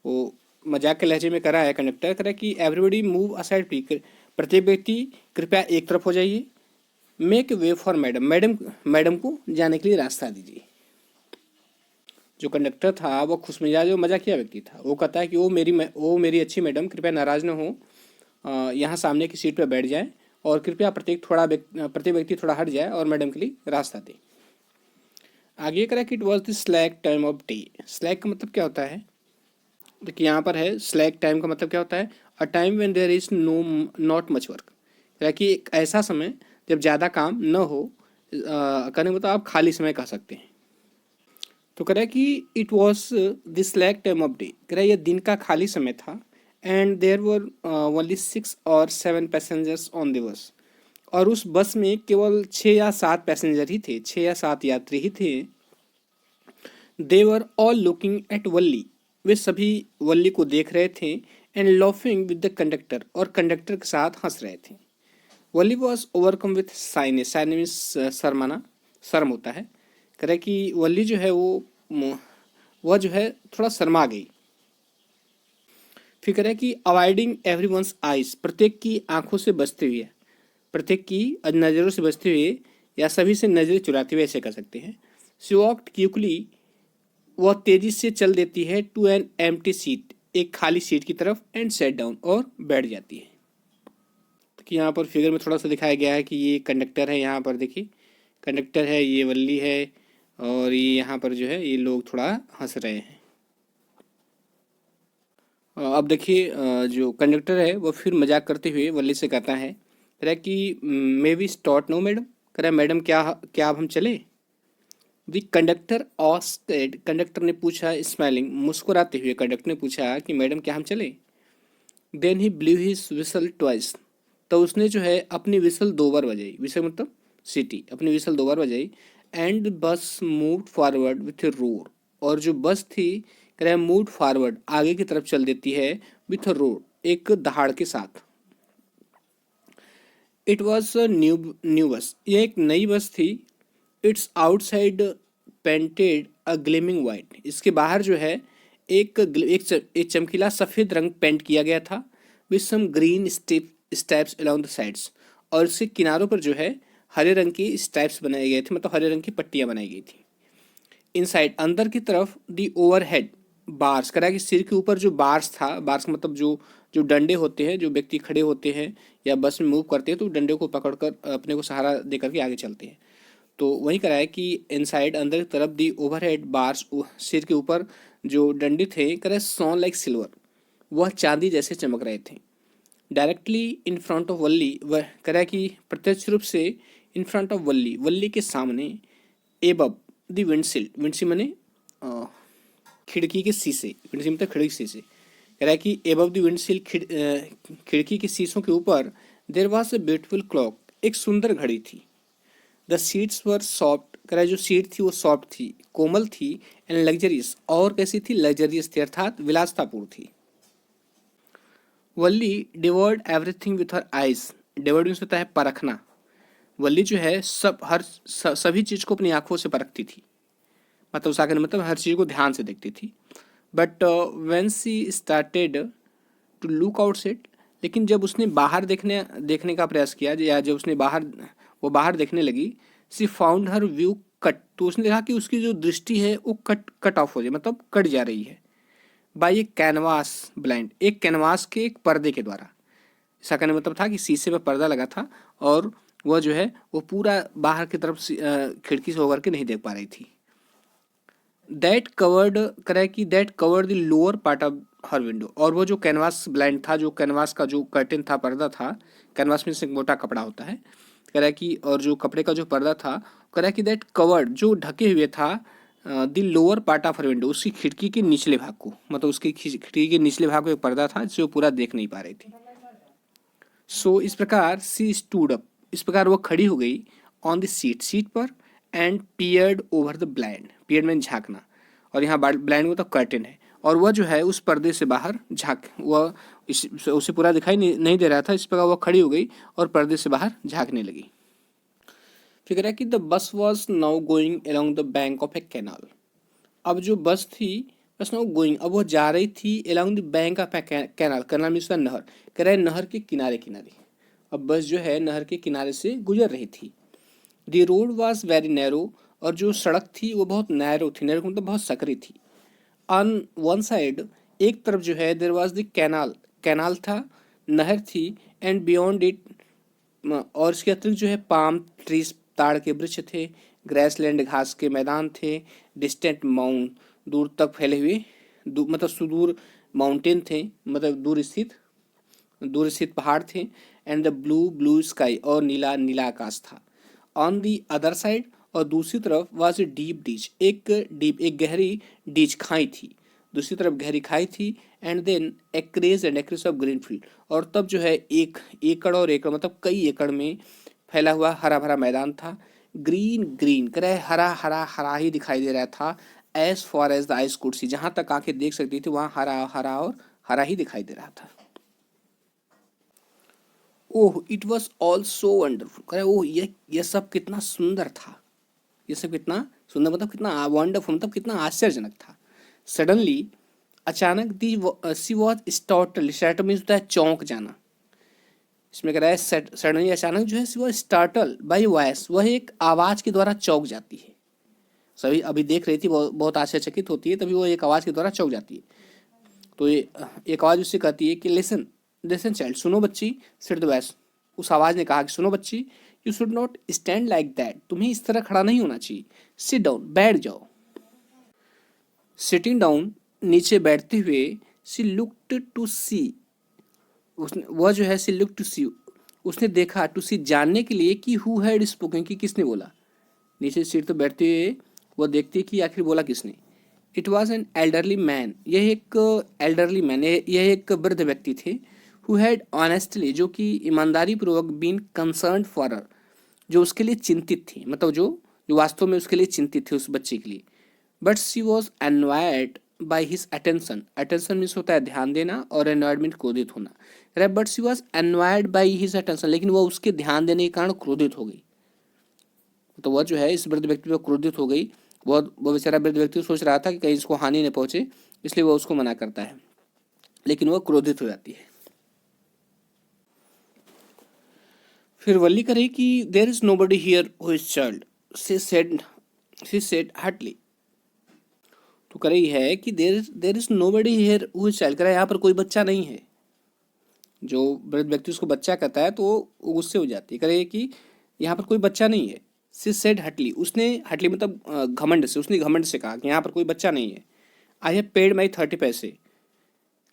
वो मजाक के लहजे में करा है कंडक्टर, कह रहा है कि एवरीबडी मूव असाइड प्लीज, प्रत्येक व्यक्ति कृपया एक तरफ हो जाइए। Make way for madam, madam को जाने के लिए रास्ता दीजिए। जो कंडक्टर था वो खुशमिजाज और मजाकिया व्यक्ति था। वो कहता है कि वो मेरी अच्छी मैडम, कृपया नाराज न हो, यहाँ सामने की सीट पर बैठ जाए और कृपया प्रत्येक व्यक्ति थोड़ा हट जाए और मैडम के लिए रास्ता दे। आगे करा कि it was the slack time of day. Slack का मतलब क्या होता है, देखिए यहाँ पर है स्लैक टाइम का मतलब क्या होता है, a time when there is not much work, कि एक ऐसा समय जब ज़्यादा काम न हो, कहने मतलब आप खाली समय कह सकते हैं। तो कह रहा है कि it was the slack time of day, कह रहा है ये दिन का खाली समय था। एंड देयर वर ओनली 6 और 7 पैसेंजर्स ऑन द बस, और उस बस में केवल 6 या 7 पैसेंजर ही थे, 6 या 7 यात्री ही थे। दे वर ऑल लुकिंग एट वल्ली, वे सभी वल्ली को देख रहे थे। And laughing with the conductor, और कंडक्टर के साथ हंस रहे थे। वल्ली वॉज ओवरकम विथ साइनेस, साइने मीन्स शर्माना, शर्म होता है। कह रहे कि वल्ली जो है वह जो है थोड़ा शर्मा गई। फिर कह रहे कि अवॉइडिंग एवरी वंस आइज, प्रत्येक की आंखों से बचते हुए, प्रत्येक की नज़रों से बचते हुए या सभी से नजरें चुराते हुए, ऐसे कर सकते हैं। शी वॉक्ड क्विकली, वह तेजी से चल देती है, टू एन एम्प्टी सीट, एक खाली सीट की तरफ, एंड सेट डाउन, और बैठ जाती है। तो यहाँ पर फिगर में थोड़ा सा दिखाया गया है कि ये कंडक्टर है, यहाँ पर देखिए कंडक्टर है, ये वल्ली है, और ये यहाँ पर जो है ये लोग थोड़ा हंस रहे हैं। अब देखिए जो कंडक्टर है वो फिर मजाक करते हुए वल्ली से कहता है, कह रहा है कि may we start no madam, कह रहा है मैडम क्या क्या अब हम चले। द कंडक्टर आस्क्ड, कंडक्टर ने पूछा, स्माइलिंग, मुस्कुराते हुए कंडक्टर ने पूछा कि मैडम क्या हम चले। Then he blew his whistle twice, तो उसने जो है अपनी विसल 2 बार बजाई, विसल मतलब सीटी, अपनी विसल 2 बार बजाई। एंड बस move forward with A roar, और जो बस थी कह रहा है मूव फॉरवर्ड, आगे की तरफ चल देती है, विथ अ रोर, एक दहाड़ के साथ। इट वॉज न्यू बस, ये एक नई बस थी। It's outside painted a gleaming white, इसके बाहर जो है एक चमकीला सफ़ेद रंग पेंट किया गया था। With some green steps along the sides, और इसके किनारों पर जो है हरे रंग की स्ट्राइप्स बनाए गए थे, मतलब हरे रंग की पट्टियाँ बनाई गई थी। इनसाइड, अंदर की तरफ, दी ओवरहेड बार्स, करा कि सिर के ऊपर जो बार्स था, बार्स मतलब जो जो डंडे होते हैं, जो व्यक्ति खड़े होते हैं या बस में मूव करते हैं तो डंडे को पकड़कर अपने को सहारा देकर के आगे चलते हैं। तो वही करा है कि इनसाइड, अंदर की तरफ, दी ओवरहेड बार्स, सिर के ऊपर जो डंडे थे, करा सॉन लाइक सिल्वर, वह चांदी जैसे चमक रहे थे। डायरेक्टली इन फ्रंट ऑफ वल्ली, वह करा कि प्रत्यक्ष रूप से, इन फ्रंट ऑफ वल्ली, वल्ली के सामने, एबब द विंडशील्ड, विंडशील्ड माने खिड़की के शीशे, विंडशील्ड मतलब खिड़की के शीशे, कह रहा है कि एबव द विंडशील्ड, खिड़की के शीशों के ऊपर, there was a beautiful clock, एक सुंदर घड़ी थी। द सीट्स वर सॉफ्ट, कह रहा है जो सीट थी वो सॉफ्ट थी, कोमल थी, एंड लग्जरियस, और कैसी थी, लग्जरियस थी, अर्थात विलासतापूर्ण थी। Valli devoured everything with her eyes. Devoured means होता है परखना। वल्ली जो है सभी चीज को अपनी आंखों से परखती थी, मतलब उसका कहने मतलब हर चीज को ध्यान से देखती थी। But when she started to look outside, लेकिन जब उसने बाहर देखने देखने का प्रयास किया, या जब उसने बाहर देखने लगी, सी फाउंड हर व्यू कट, तो उसने देखा कि उसकी जो दृष्टि है वो कट ऑफ हो जाए, मतलब कट जा रही है। बाय ए कैनवास ब्लाइंड, एक कैनवास के एक पर्दे के द्वारा। इसका कहने मतलब था कि शीशे पर पर्दा लगा था और वह जो है वो पूरा बाहर की तरफ खिड़की से होकर के नहीं देख पा रही थी। That covered the lower part of her window, और वो जो कैनवास ब्लाइंड था, जो कैनवास का जो कर्टेन था, पर्दा था, कैनवास में से एक मोटा कपड़ा होता है, कह रहा है कि, और जो कपड़े का जो पर्दा था, कह रहा है कि दैट कवर्ड जो ढके हुए था the lower part of her window, उसकी खिड़की के निचले भाग को, मतलब उसकी खिड़की के निचले भाग को एक पर्दा था जिसे वो पूरा देख नहीं पा रही थी। सो इस प्रकार सी स्टूड अप, इस प्रकार वो खड़ी हो गई ऑन द सीट पर, and peered over the blind, peered में झांकना, और यहाँ ब्लाइंड में तो कर्टेन है, और वह जो है उस पर्दे से बाहर वह उसे पूरा दिखाई नहीं दे रहा था, इस प्रकार वह खड़ी हो गई और पर्दे से बाहर झांकने लगी। फिर है कि the bus was now going along the bank of A canal. अब जो बस थी, बस नाउ गोइंग, अब वो जा रही थी along the bank of A canal, canal means नहर, कह रहा है नहर के किनारे किनारे। अब बस जो है नहर के किनारे से गुजर रही थी। The road was very narrow, और जो सड़क थी वो बहुत नैरो थी, नैरो मतलब बहुत सकरी थी। ऑन वन साइड, एक तरफ जो है, there was the canal, canal था, नहर थी, एंड बियॉन्ड इट, और इसके अतिरिक्त जो है पाम ट्रीज, ताड़ के वृक्ष थे, ग्रासलैंड घास के मैदान थे, डिस्टेंट माउंट, दूर तक फैले हुए, मतलब सुदूर माउंटेन थे, मतलब दूर स्थित पहाड़ थे, एंड द ब्लू स्काई, और नीला नीला आकाश था। ऑन दी अदर साइड, और दूसरी तरफ वॉज ए डीप डीच, एक गहरी डीच खाई थी, दूसरी तरफ गहरी खाई थी, and then acres and acres of green field, और तब जो है एक एकड़ और एकड़, मतलब कई एकड़ में फैला हुआ हरा भरा मैदान था। ग्रीन ग्रीन करे, हरा हरा हरा ही दिखाई दे रहा था, as far as the eyes could see, जहां तक आंखें देख सकती थी वहां हरा हरा और हरा ही दिखाई दे रहा था। Oh it was all so wonderful, करे ओह ये सब कितना सुंदर था, ये सब कितना सुंदर, मतलब कितना वंडरफुल, मतलब कितना आश्चर्यजनक था। सडनली, अचानक, दी सी वॉज स्टार्टल, स्टार्टल मीन्स होता है चौंक जाना। इसमें कह रहा है सडनली, अचानक जो है सी वॉज स्टार्टल बाई वॉइस, वह एक आवाज के द्वारा चौंक जाती है। सभी अभी देख रही थी, बहुत आश्चर्यचकित होती है, तभी वो एक आवाज के द्वारा चौंक जाती है। तो ये एक आवाज उससे कहती है कि लिसन लिसन चाइल्ड, सुनो बच्ची, सिट द वॉइस, उस आवाज ने कहा कि सुनो बच्ची, you should not stand like that, तुम्हें इस तरह खड़ा नहीं होना चाहिए। सिट डाउन, बैठ जाओ। सिटिंग डाउन, नीचे बैठते हुए, सी लुक्ड टू सी, उसने वह जो है सी लुक टू सी, उसने देखा, टू सी जानने के लिए, कि हु हैड स्पोकन, कि किसने बोला। नीचे सीट तो बैठते हुए वह देखती कि आखिर बोला किसने। It was an elderly man, यह एक एल्डरली मैन, यह एक वृद्ध व्यक्ति थे। हु हैड ऑनेस्टली, जो कि ईमानदारी पूर्वक, बीन कंसर्न फॉर हर, जो उसके लिए चिंतित थी, मतलब जो जो वास्तव में उसके लिए चिंतित थे, उस बच्चे के लिए। But she was annoyed by his attention, attention means होता है ध्यान देना, और एनवायड मीन क्रोधित होना, right. But she was annoyed by his attention, लेकिन वह उसके ध्यान देने के कारण क्रोधित हो गई। तो वह जो है इस वृद्ध व्यक्ति पर क्रोधित हो गई। वो बेचारा वृद्ध व्यक्ति सोच रहा था कि कहीं इसको हानि न पहुंचे, इसलिए वह उसको मना करता है, लेकिन वह क्रोधित हो जाती है। फिर वल्ली करे कि there is nobody here who is child, she said heartily, तो कर रही है कि there is nobody here who is child, कर यहाँ पर कोई बच्चा नहीं है। जो वृद्ध व्यक्ति उसको बच्चा कहता है तो वो गुस्से हो जाती है, करे कि यहाँ पर कोई बच्चा नहीं है। सी सेड हटली, उसने हटली मतलब घमंड से, उसने घमंड से कहा कि यहाँ पर कोई बच्चा नहीं है। आई हैव पेड माई 30 पैसे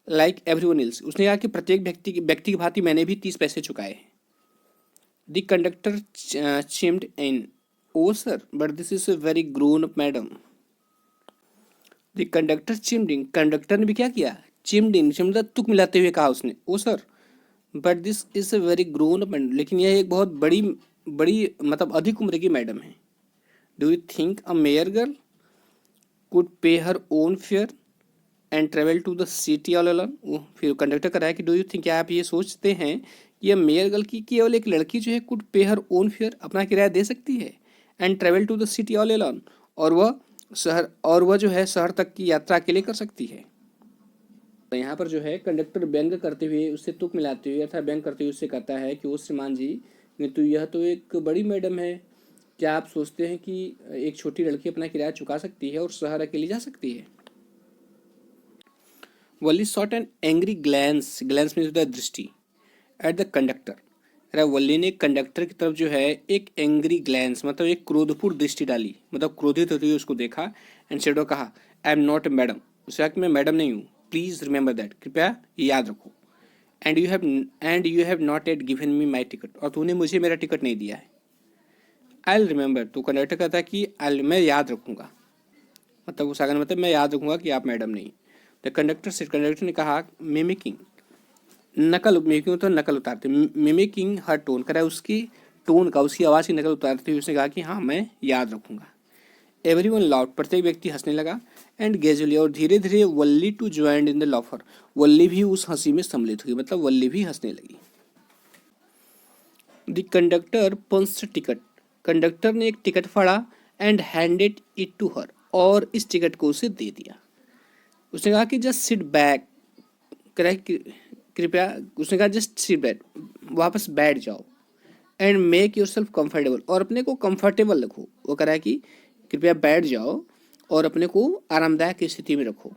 लाइक एवरीवन एल्स, उसने कहा कि प्रत्येक व्यक्ति की भांति मैंने भी 30 पैसे चुकाए हैं। The conductor chimed in, oh sir but this is a very grown up madam. The conductor chimed in, conductor ने भी क्या किया, चिम्ड इन, मतलब तुक मिलाते हुए कहा उसने, oh sir but this is a very grown up madam, लेकिन यह एक बहुत बड़ी बड़ी मतलब अधिक उम्र की मैडम है। Do you think a mere girl could pay her own fare, and travel to the city all alone. फिर कंडक्टर कह रहा है कि डू यू थिंक, क्या आप ये सोचते हैं कि यह मेयर गर्ल की केवल एक लड़की जो है could pay her own fair, अपना किराया दे सकती है, and travel to the city all alone, और वह जो है शहर तक की यात्रा अकेले कर सकती है। तो यहाँ पर जो है कंडक्टर व्यंग करते हुए, उससे तुक मिलाते हुए अर्थात व्यंग करते हुए उससे कहता है कि ओ श्रीमान जी, तो यह तो एक बड़ी मैडम है, क्या आप सोचते हैं कि एक छोटी लड़की अपना किराया चुका सकती है और शहर अकेले जा सकती है। Valli shot an angry glance, glance means the दृष्टि, एट द कंडक्टर। अरे वल्ली ने कंडक्टर की तरफ जो है एक एंग्री ग्लैंस मतलब एक क्रोधपूर्ण दृष्टि डाली, मतलब क्रोधित होते हुए उसको देखा, एंड शेडो कहा आई एम नॉट ए मैडम, उसने कहा कि मैं मैडम नहीं हूँ, प्लीज रिमेंबर दैट, कृपया ये याद रखो, and you have not at given me my ticket, और तूने मुझे मेरा टिकट नहीं दिया है। आई रिमेंबर, तो कंडक्टर कहता है कि मैं याद रखूंगा, मतलब उस आगे मतलब मैं याद रखूंगा कि आप मैडम नहीं। द कंडक्टर ने कहा मिमिकिंग, नकल, मिमिकिंग तो नकल उतारते, मिमिकिंग हर टोन, करा उसकी टोन का, उसकी आवाज़ की नकल उतारते हुए उसने कहा कि हाँ मैं याद रखूंगा। एवरीवन लाउड, प्रत्येक व्यक्ति हंसने लगा, एंड ग्रेजुअली, और धीरे धीरे वल्ली टू ज्वाइन इन द लाफर, वल्ली भी उस हंसी में सम्मिलित हुई, मतलब वल्ली भी हंसने लगी। The conductor punched ticket, conductor ने एक टिकट फाड़ा, and handed it to her, और इस टिकट को उसे दे दिया। उसने कहा कि जस्ट सिट बैक, कृपया, उसने कहा जस्ट सिट बैक, वापस बैठ जाओ, and make your self comfortable, और अपने को कंफर्टेबल रखो। वो कह रहा है कि कृपया बैठ जाओ और अपने को आरामदायक स्थिति में रखो।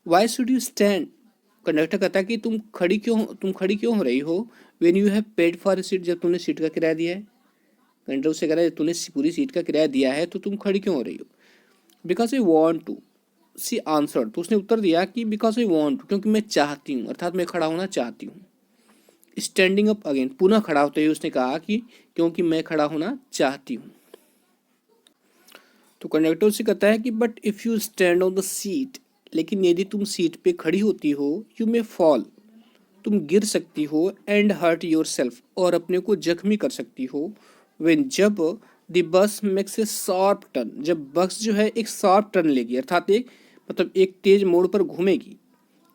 Why should you stand, conductor कहता है कि तुम खड़ी क्यों हो रही हो, when you have paid for seat, जब तुमने सीट का किराया दिया है। कंडक्टर उससे कह रहा है तूने पूरी सीट का किराया दिया है तो तुम खड़ी क्यों हो रही हो। Because I want to, see answer, तो उसने उत्तर दिया कि बिकॉज आई वॉन्ट टू, क्योंकि मैं चाहती हूँ, अर्थात मैं खड़ा होना चाहती हूँ। स्टैंडिंग अप अगेन, पुनः खड़ा होते हुए उसने कहा कि क्योंकि मैं खड़ा होना चाहती हूँ। तो कंडक्टर से कहता है कि but if you stand on the seat, लेकिन यदि तुम सीट पे खड़ी होती हो, यू मे फॉल, तुम गिर सकती हो, एंड हर्ट योर सेल्फ, और अपने को जख्मी कर सकती हो, वेन, जब the bus makes a sharp turn, जब बस जो है एक शार्प टर्न लेगी, अर्थात एक मतलब एक तेज मोड़ पर घूमेगी,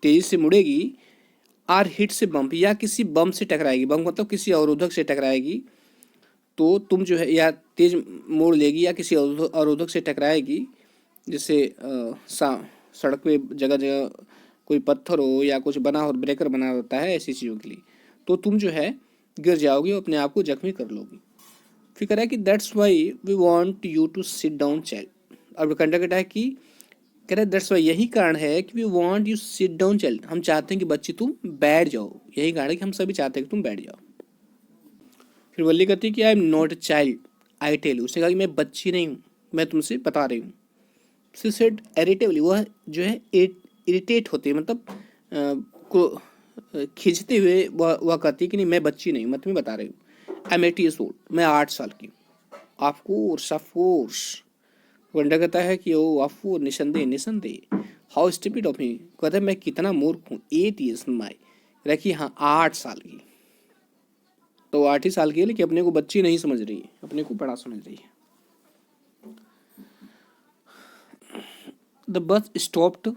तेजी से मुड़ेगी, आर हिट से बम्प, या किसी बम से टकराएगी, बम मतलब किसी अवरोधक से टकराएगी, तो तुम जो है या तेज मोड़ लेगी या किसी अवरोधक से टकराएगी, जैसे सड़क पे जगह जगह कोई पत्थर हो या कुछ बना हो, ब्रेकर बना होता है ऐसी चीज़ों के लिए, तो तुम जो है गिर जाओगी और अपने आप को जख्मी कर लोगी। फिर कह रहा है कि that's why we want you to sit down child. अब कंडक्टर कहता है कि कह रहा है दैट्स वाई, यही कारण है कि we want you sit down child, हम चाहते हैं कि बच्ची तुम बैठ जाओ, यही कारण है कि हम सभी चाहते हैं कि तुम बैठ जाओ। फिर वल्ली कहती है कि I am not a child, I tell you, उसने कहा कि मैं बच्ची नहीं हूँ, मैं तुमसे बता रही हूँ। शी सेड इरिटेबली, वह जो है इरिटेट होती है, मतलब को खींचते हुए वह कहती है कि नहीं मैं बच्ची नहीं, मैं तुम्हें बता रही हूँ। आई एम 8 years old, मैं 8 साल की हूँ। ऑफकोर्स, वंडा कहता है कि ओ ऑफकोर्स, निसंदेह, हाउ स्टूपिड ऑफ मी, कहता है मैं कितना मूर्ख हूँ, 8 years माई, रखी हाँ 8 साल की, तो 8 ही साल की है, लेकिन अपने को बच्ची नहीं समझ रही है, अपने को बड़ा समझ रही है। द बस स्टॉप्ड,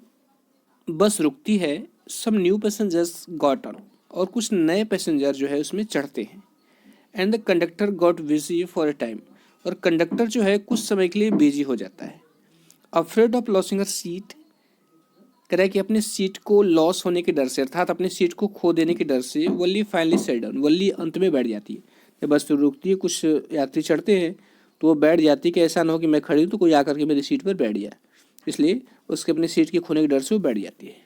बस रुकती है, some new passengers got on, और कुछ नए पैसेंजर जो है उसमें चढ़ते हैं, and the conductor got busy for a time, और कंडक्टर जो है कुछ समय के लिए बिजी हो जाता है। Afraid of losing her seat, कह रहा है कि अपने सीट को लॉस होने के डर से, अर्थात अपने सीट को खो देने के डर से, वल्ली फाइनली सेट डाउन, वल्ली अंत में बैठ जाती है। जब बस रुकती है, कुछ यात्री चढ़ते हैं, तो वो बैठ जाती है कि ऐसा ना हो कि मैं खड़ी हूँ तो कोई आकर के मेरी सीट पर बैठ जाए, इसलिए उसके अपनी सीट के खोने के डर से वो बैठ जाती है।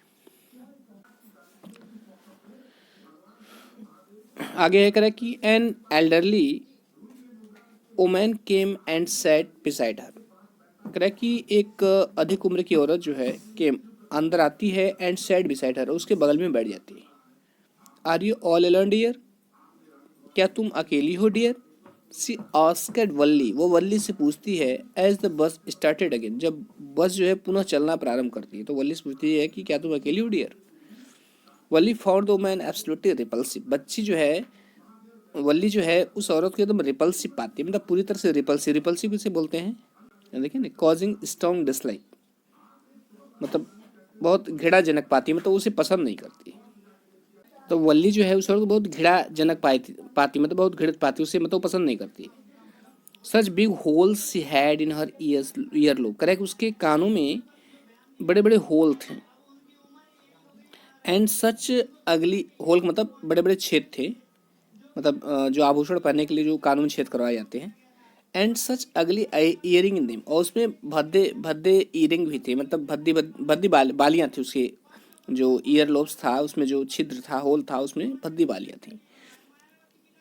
आगे है कह कि an elderly woman came and set beside her, कह कि एक अधिक उम्र की औरत जो है केम अंदर आती है, एंड सैट बिसाइड हर, उसके बगल में बैठ जाती है। Are you all alone dear, क्या तुम अकेली हो डियर। सी आस्क्ड वल्ली, वो वल्ली से पूछती है, as the bus started again, जब बस जो है पुनः चलना प्रारंभ करती है, तो वल्ली से पूछती है कि क्या तुम अकेली हो dear. Valli found the man absolutely repulsive, बच्ची जो है वल्ली जो है उस औरत को एकदम रिपल्सिव पाती है, मतलब पूरी तरह से रिपल्सिव, रिपल्सिव किसे बोलते हैं, देखिए ना, कॉजिंग स्ट्रॉन्ग डिसलाइक, मतलब बहुत घृणाजनक पाती, मतलब उसे पसंद नहीं करती। तो वल्ली जो है उस औरत को बहुत घृणाजनक पाती, मतलब बहुत घृणित पाती, उसे मतलब पसंद नहीं करती। Such big holes she had in her ear lobe, correct, उसके कानों में बड़े बड़े होल थे। एंड सच अगली होल मतलब बड़े बड़े छेद थे, मतलब जो आभूषण पहनने के लिए जो कानों में छेद करवाए जाते हैं। एंड सच अगली ईयरिंग इन देम, और उसमें भद्दे भद्दे ईयरिंग भी थे, मतलब भद्दी बालियां थी उसके, जो ईयर लोब्स था उसमें जो छिद्र था, होल था, उसमें भद्दी बालियां थी।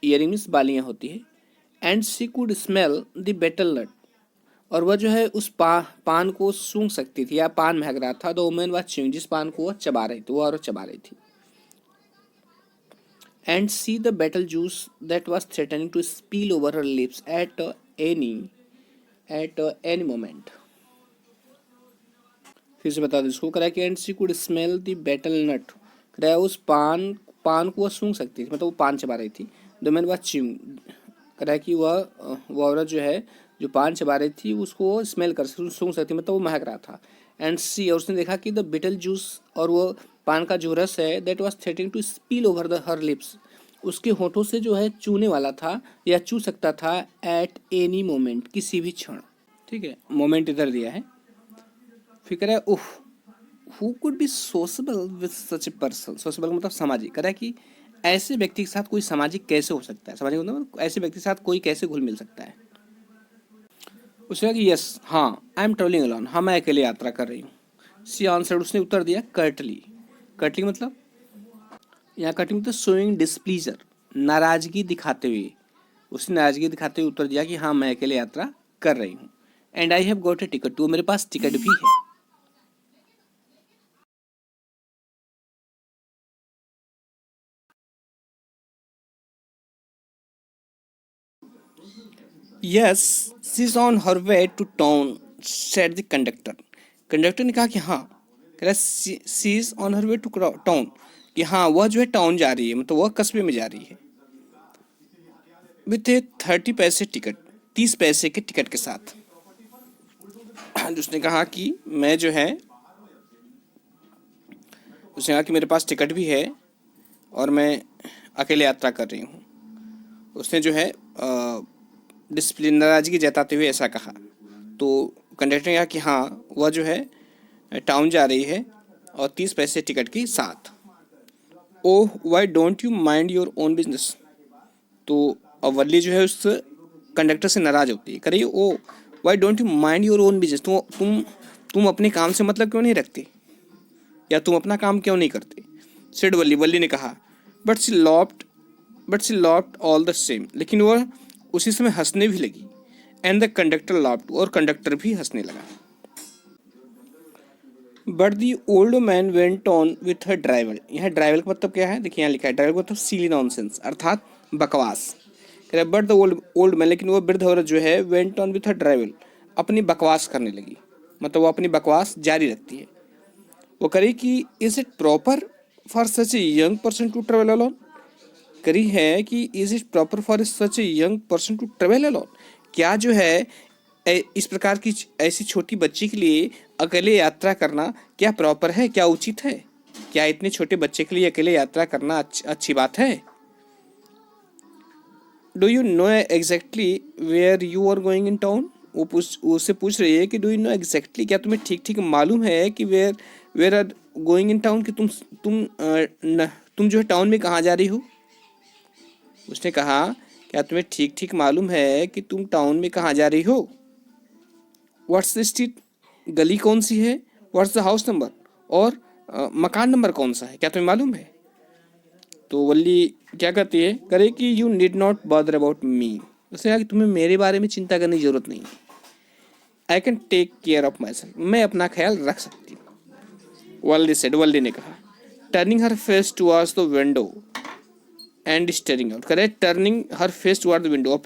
ईयरिंग मीन्स बालियां होती है। And she could smell the betel nut, और वह जो है उस पान को सूंघ सकती थी, या पान महक रहा था। द वुमन वाज च्यूइंग, जिस पान को वह चबा रही थी, वह और चबा रही थी। And see the betel juice that was threatening to spill over her lips any any moment. फिर से बता दो इसको, करा कि and she could smell the betel nut, करा उस पान को वह सूंघ सकती थी, मतलब वो पान चबा रही थी। द मैन वाज च्यूइंग, करा कि वह औरत जो है जो पान चबा रही थी उसको वो स्मेल कर सूंघ सकती, मतलब वो महक रहा था। एंड सी, और उसने देखा कि द बिटल जूस, और वो पान का जो रस है, that was threatening to spill over the her lips, उसके होठों से जो है चूने वाला था या चू सकता था। एट एनी मोमेंट, किसी भी क्षण। ठीक है, मोमेंट इधर दिया है। फिक्र है उफ, who could be sociable with such a person, sociable मतलब सामाजिक, कह रहा है कि ऐसे व्यक्ति के साथ कोई सामाजिक कैसे हो सकता है, सामाजिक मतलब ऐसे व्यक्ति के साथ कोई कैसे घुल मिल सकता है। उसने कहा कि यस, हाँ, आई एम ट्रेवलिंग अलोन, हाँ मैं अकेले यात्रा कर रही हूँ। सी आंसर्ड, उसने उत्तर दिया कर्टली। कर्टली मतलब यहाँ कर्टली मतलब शोइंग डिस्प्लीजर, नाराजगी दिखाते हुए। उसने नाराजगी दिखाते हुए उत्तर दिया कि हाँ मैं अकेले यात्रा कर रही हूँ। And I have got a ticket too, मेरे पास टिकट भी है। Yes, she is on her way to town, said the conductor. Conductor ने कहा कि हाँ, कह रहा she is on her way to town, कि हाँ वह जो है टाउन जा रही है, मतलब वह कस्बे में जा रही है। विथ ए 30 पैसे टिकट, 30 पैसे के टिकट के साथ। उसने कहा कि मैं जो है, उसने कहा कि मेरे पास टिकट भी है और मैं अकेले यात्रा कर रही हूँ। उसने जो है डिसिप्लिन, नाराजगी जताते हुए ऐसा कहा। तो कंडक्टर ने कहा कि हाँ वह जो है टाउन जा रही है और 30 पैसे टिकट के साथ। Oh why don't you mind your own business, तो अवली जो है उस कंडक्टर से नाराज होती है, करिए oh why don't you mind your own business, तुम अपने काम से मतलब क्यों नहीं रखते, या तुम अपना काम क्यों नहीं करते। सेड वल्ली, वल्ली ने कहा। But she laughed but she laughed all the same, लेकिन वह उसी समय हंसने भी लगी। एंड द कंडक्टर लॉफ्ट, और कंडक्टर भी हंसने लगा। But the old man went on with her driver, यहाँ ड्राइवर का मतलब क्या है, देखिए यहाँ लिखा है ड्राइवर का मतलब सीली नॉनसेंस, अर्थात बकवास। कह रहा but the old old man, लेकिन वो वृद्ध औरत जो है went on with her driver, अपनी बकवास करने लगी, मतलब वो अपनी बकवास जारी रखती है। वो करी कि is it proper for such a young person to travel alone, करी है कि is it proper for such a young person to travel alone, क्या जो है इस प्रकार की ऐसी छोटी बच्ची के लिए अकेले यात्रा करना क्या प्रॉपर है, क्या उचित है, क्या इतने छोटे बच्चे के लिए अकेले यात्रा करना अच्छी बात है। Do you know exactly where you are going in town, उससे पूछ रही है कि डू यू नो एग्जैक्टली, क्या तुम्हें ठीक ठीक मालूम है कि where where are going in town, कि तुम जो है टाउन में कहाँ जा रही हो। उसने कहा क्या तुम्हें ठीक ठीक मालूम है कि तुम टाउन में कहाँ जा रही हो। व्हाट्स द स्ट्रीट, गली कौन सी है। व्हाट्स द हाउस नंबर, और मकान नंबर कौन सा है, क्या तुम्हें मालूम है। तो वल्ली क्या कहती है, करे कि you need not bother about me, उसने कहा कि तुम्हें मेरे बारे में चिंता करने की जरूरत नहीं है। I can take care of myself, मैं अपना ख्याल रख सकती हूँ। वल्ली सेड, वल्ली ने कहा। Turning her face towards the window and staring out, करे turning her face toward the window,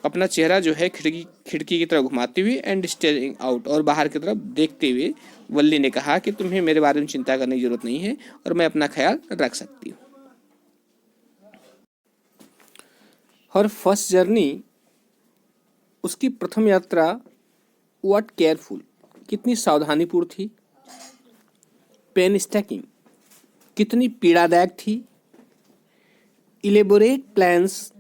अपना चेहरा जो है खिड़की खिड़की की तरफ घुमाते हुए, एंड स्टेरिंग आउट, और बाहर की तरफ देखते हुए वल्ली ने कहा कि तुम्हें मेरे बारे में चिंता करने की जरूरत नहीं है और मैं अपना ख्याल रख सकती हूँ। हर फर्स्ट जर्नी, उसकी प्रथम यात्रा, व्हाट केयरफुल, कितनी सावधानीपूर्ण थी। पेन स्टैकिंग कितनी पीड़ादायक थी। इलेबोरेट प्लान्स,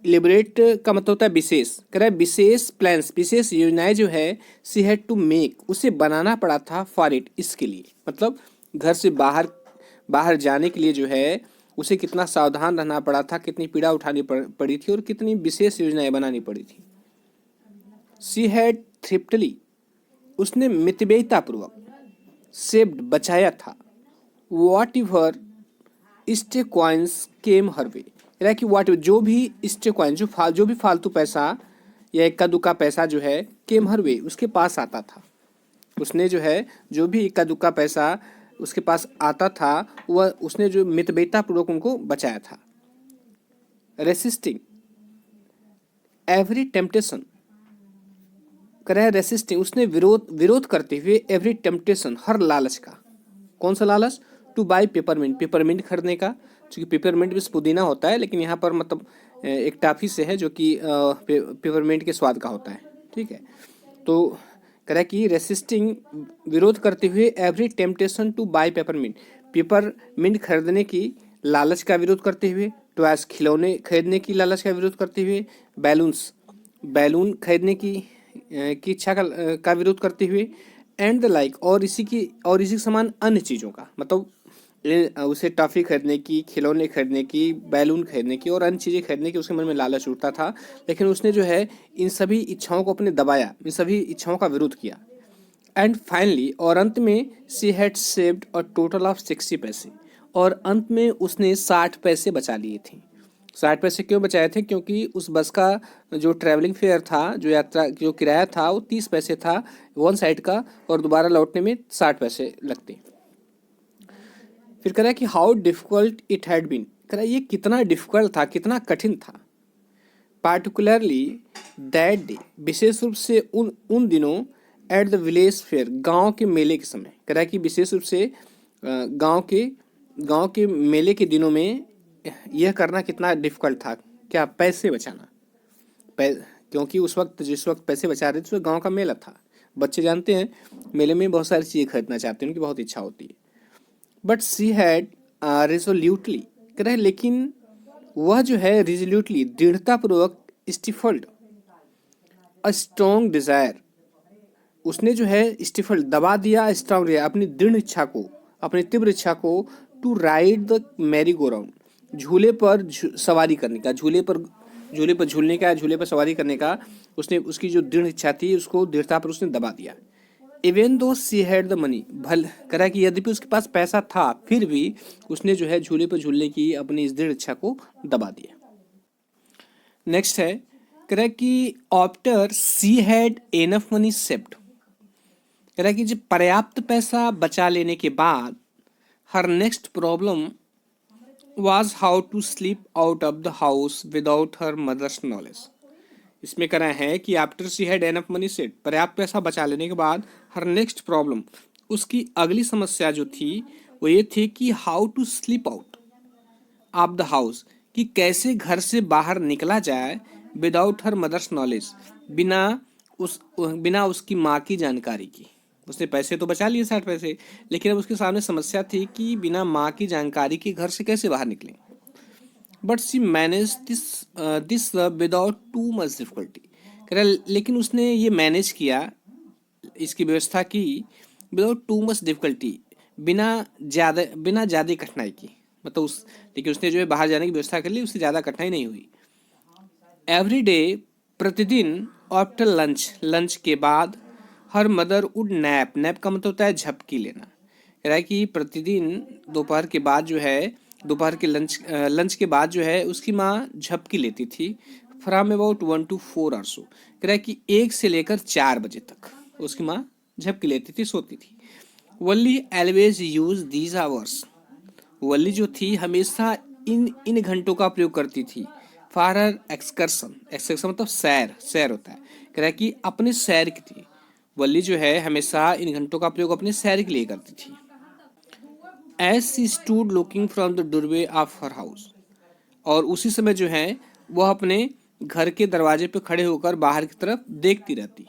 इलेबोरेट का मतलब होता है विशेष, कह रहा है विशेष प्लान्स, विशेष योजनाएं जो है सी हैड टू मेक, उसे बनाना पड़ा था फॉर इट, इसके लिए, मतलब घर से बाहर बाहर जाने के लिए जो है उसे कितना सावधान रहना पड़ा था, कितनी पीड़ा उठानी पड़ी थी और कितनी विशेष योजनाएं बनानी पड़ी थी। सी हैड थ्रिफ्टली, उसने मितव्ययितापूर्वक, सेव्ड बचाया था, वॉट एवर स्टे कॉइन्स केम हर वे, कि वॉट जो भी स्टे कॉइन जो भी फालतू पैसा या इक्का दुक्का पैसा जो है केम हर वे, उसके पास आता था। उसने जो है जो भी इक्का दुक्का पैसा उसके पास आता था वह उसने जो मितव्ययितापूर्वक उनको बचाया था। रेसिस्टिंग एवरी टेम्पटेशन, करे रेसिस्टिंग, उसने विरोध करते हुए एवरी टेम्पटेशन, हर लालच का। कौन सा लालच? टू बाई पेपरमिंट, पेपरमिंट खरीदने का, क्योंकि पेपरमिंट भी पुदीना होता है लेकिन यहाँ पर मतलब एक टाफी से है जो कि पेपरमिंट के स्वाद का होता है, ठीक है। तो कह रहा है कि रेसिस्टिंग, विरोध करते हुए every temptation two by peppermint, peppermint खरीदने की लालच का विरोध करते हुए, टॉयज खिलौने खरीदने की लालच का विरोध करते हुए, बैलून्स बैलून खरीदने की इच्छा का विरोध करते हुए, एंड द लाइक, और इसी के समान अन्य चीज़ों का, मतलब उसे टॉफ़ी खरीदने की, खिलौने खरीदने की, बैलून खरीदने की और अन्य चीज़ें खरीदने की उसके मन में लालच उठता था, लेकिन उसने जो है इन सभी इच्छाओं को अपने दबाया, इन सभी इच्छाओं का विरोध किया। एंड फाइनली, और अंत में, she had saved a total of 60 पैसे, और अंत में उसने 60 पैसे बचा लिए थे। 60 पैसे क्यों बचाए थे? क्योंकि उस बस का जो ट्रैवलिंग फेयर था, जो यात्रा जो किराया था वो 30 पैसे था वन साइड का, और दोबारा लौटने में 60 पैसे लगते। फिर कह रहा है कि how difficult it had been, कह रहा है ये कितना डिफिकल्ट था, कितना कठिन था। पार्टिकुलरली दैट डे, विशेष रूप से उन दिनों, एट द विलेज फेयर, गांव के मेले के समय। कह रहा है कि विशेष रूप से गांव के मेले के दिनों में यह करना कितना डिफिकल्ट था, क्या? पैसे बचाना। क्योंकि उस वक्त जिस वक्त पैसे बचा रहे थे तो गांव का मेला था, बच्चे जानते हैं मेले में बहुत सारी चीज़ें खरीदना चाहते हैं, उनकी बहुत इच्छा होती है। बट सी हैड रेजोल्यूटली, कह रहे हैं लेकिन वह जो है रिजोल्यूटली, दृढ़तापूर्वक, स्टिफल्ड अ स्ट्रॉन्ग डिजायर, उसने जो है स्टिफल्ड दबा दिया, स्ट्रॉन्ग डिजायर, अपनी दृढ़ इच्छा को, अपनी तीव्र इच्छा को, to ride the merry go round, झूले पर सवारी करने का, झूले पर झूलने का, झूले पर सवारी करने का उसने, उसकी जो दृढ़ इच्छा थी उसको दृढ़ता पर उसने दबा दिया। Even though she had the money, भल करा कि यद्यपि उसके पास पैसा था फिर भी उसने जो है झूले पर झूलने की अपनी इस दृढ़ इच्छा को दबा दिया। नेक्स्ट है, करा कि after she had enough money saved, करा कि जब पर्याप्त पैसा बचा लेने के बाद, her next problem was how to sleep out of the house without her mother's knowledge। इसमें करा है कि after she had enough money set, पर्याप्त पैसा बचा लेने के बाद, हर नेक्स्ट प्रॉब्लम, उसकी अगली समस्या जो थी वो ये थी कि how to sleep out of the house, कि कैसे घर से बाहर निकला जाए, विदाउट हर मदर्स नॉलेज, बिना उसकी माँ की जानकारी की। उसने पैसे तो बचा लिए 60 पैसे, लेकिन अब उसके सामने समस्या थी कि बिना माँ की जानकारी के घर से कैसे बाहर निकलें। But she manage this without too much difficulty, कह रहा लेकिन उसने ये मैनेज किया, इसकी व्यवस्था की, विदाउट टू मच डिफिकल्टी, बिना ज़्यादा कठिनाई की, मतलब लेकिन उसने जो है बाहर जाने की व्यवस्था कर ली, उससे ज़्यादा कठिनाई नहीं हुई। एवरी डे, प्रतिदिन, आफ्टर लंच के बाद, हर मदर वुड नैप का मतलब होता है झपकी लेना, कह रहा है कि प्रतिदिन दोपहर के बाद जो है, दोपहर के लंच के बाद जो है उसकी माँ झपकी लेती थी, फ्रॉम अबाउट 1 to 4 आवर्स, कह रहा है कि 1 से लेकर 4 बजे तक उसकी माँ झपकी लेती थी, सोती थी। वल्ली एलवेज यूज दीज आवर्स, वल्ली जो थी हमेशा इन घंटों का प्रयोग करती थी, फॉर हर एक्सकर्शन मतलब सैर होता है, कह रहा है कि अपने सैर की थी। वल्ली जो है हमेशा इन घंटों का प्रयोग अपने सैर के लिए करती थी। As she stood looking from the doorway of her house, और उसी समय जो है वह अपने घर के दरवाजे पे खड़े होकर बाहर की तरफ देखती रहती।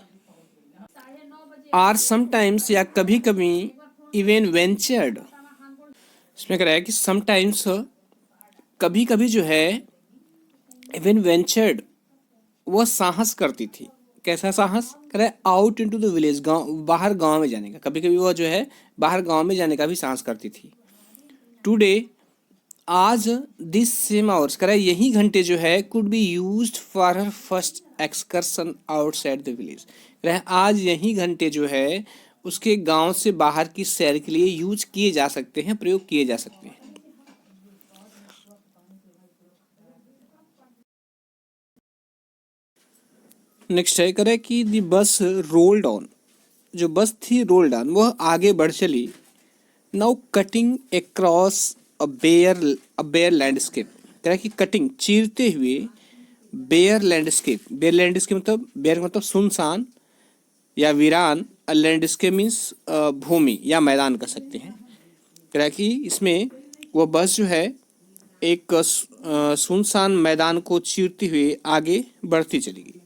आर समटाइम्स, या कभी कभी, इवन वेंचर्ड, इसमें कह रहा है कि समटाइम्स, कभी कभी जो है, इवन वेंचर्ड, वह साहस करती थी। कैसा साहस? कह रहा है आउट इनटू द विलेज, गांव, बाहर गांव में जाने का, कभी कभी वह जो है बाहर गांव में जाने का भी साहस करती थी। टुडे, आज, दिस सेम आवर्स, कह रहा है यही घंटे जो है could be used for her first excursion outside the village, कह रहा है आज यही घंटे जो है उसके गांव से बाहर की सैर के लिए यूज किए जा सकते हैं, प्रयोग किए जा सकते हैं। नेक्स्ट है, करे कि दी बस रोल्ड ऑन, जो बस थी रोल्ड ऑन, वह आगे बढ़ चली। Now cutting across a bare landscape, कह रहा है कि कटिंग, चीरते हुए, बेयर लैंडस्केप, बेयर लैंडस्केप मतलब, बेयर मतलब सुनसान या वीरान, लैंडस्केप मीन्स भूमि या मैदान कह सकते हैं। कह रहा है कि इसमें वह बस जो है एक सुनसान मैदान को चीरते हुए आगे बढ़ती चली गई।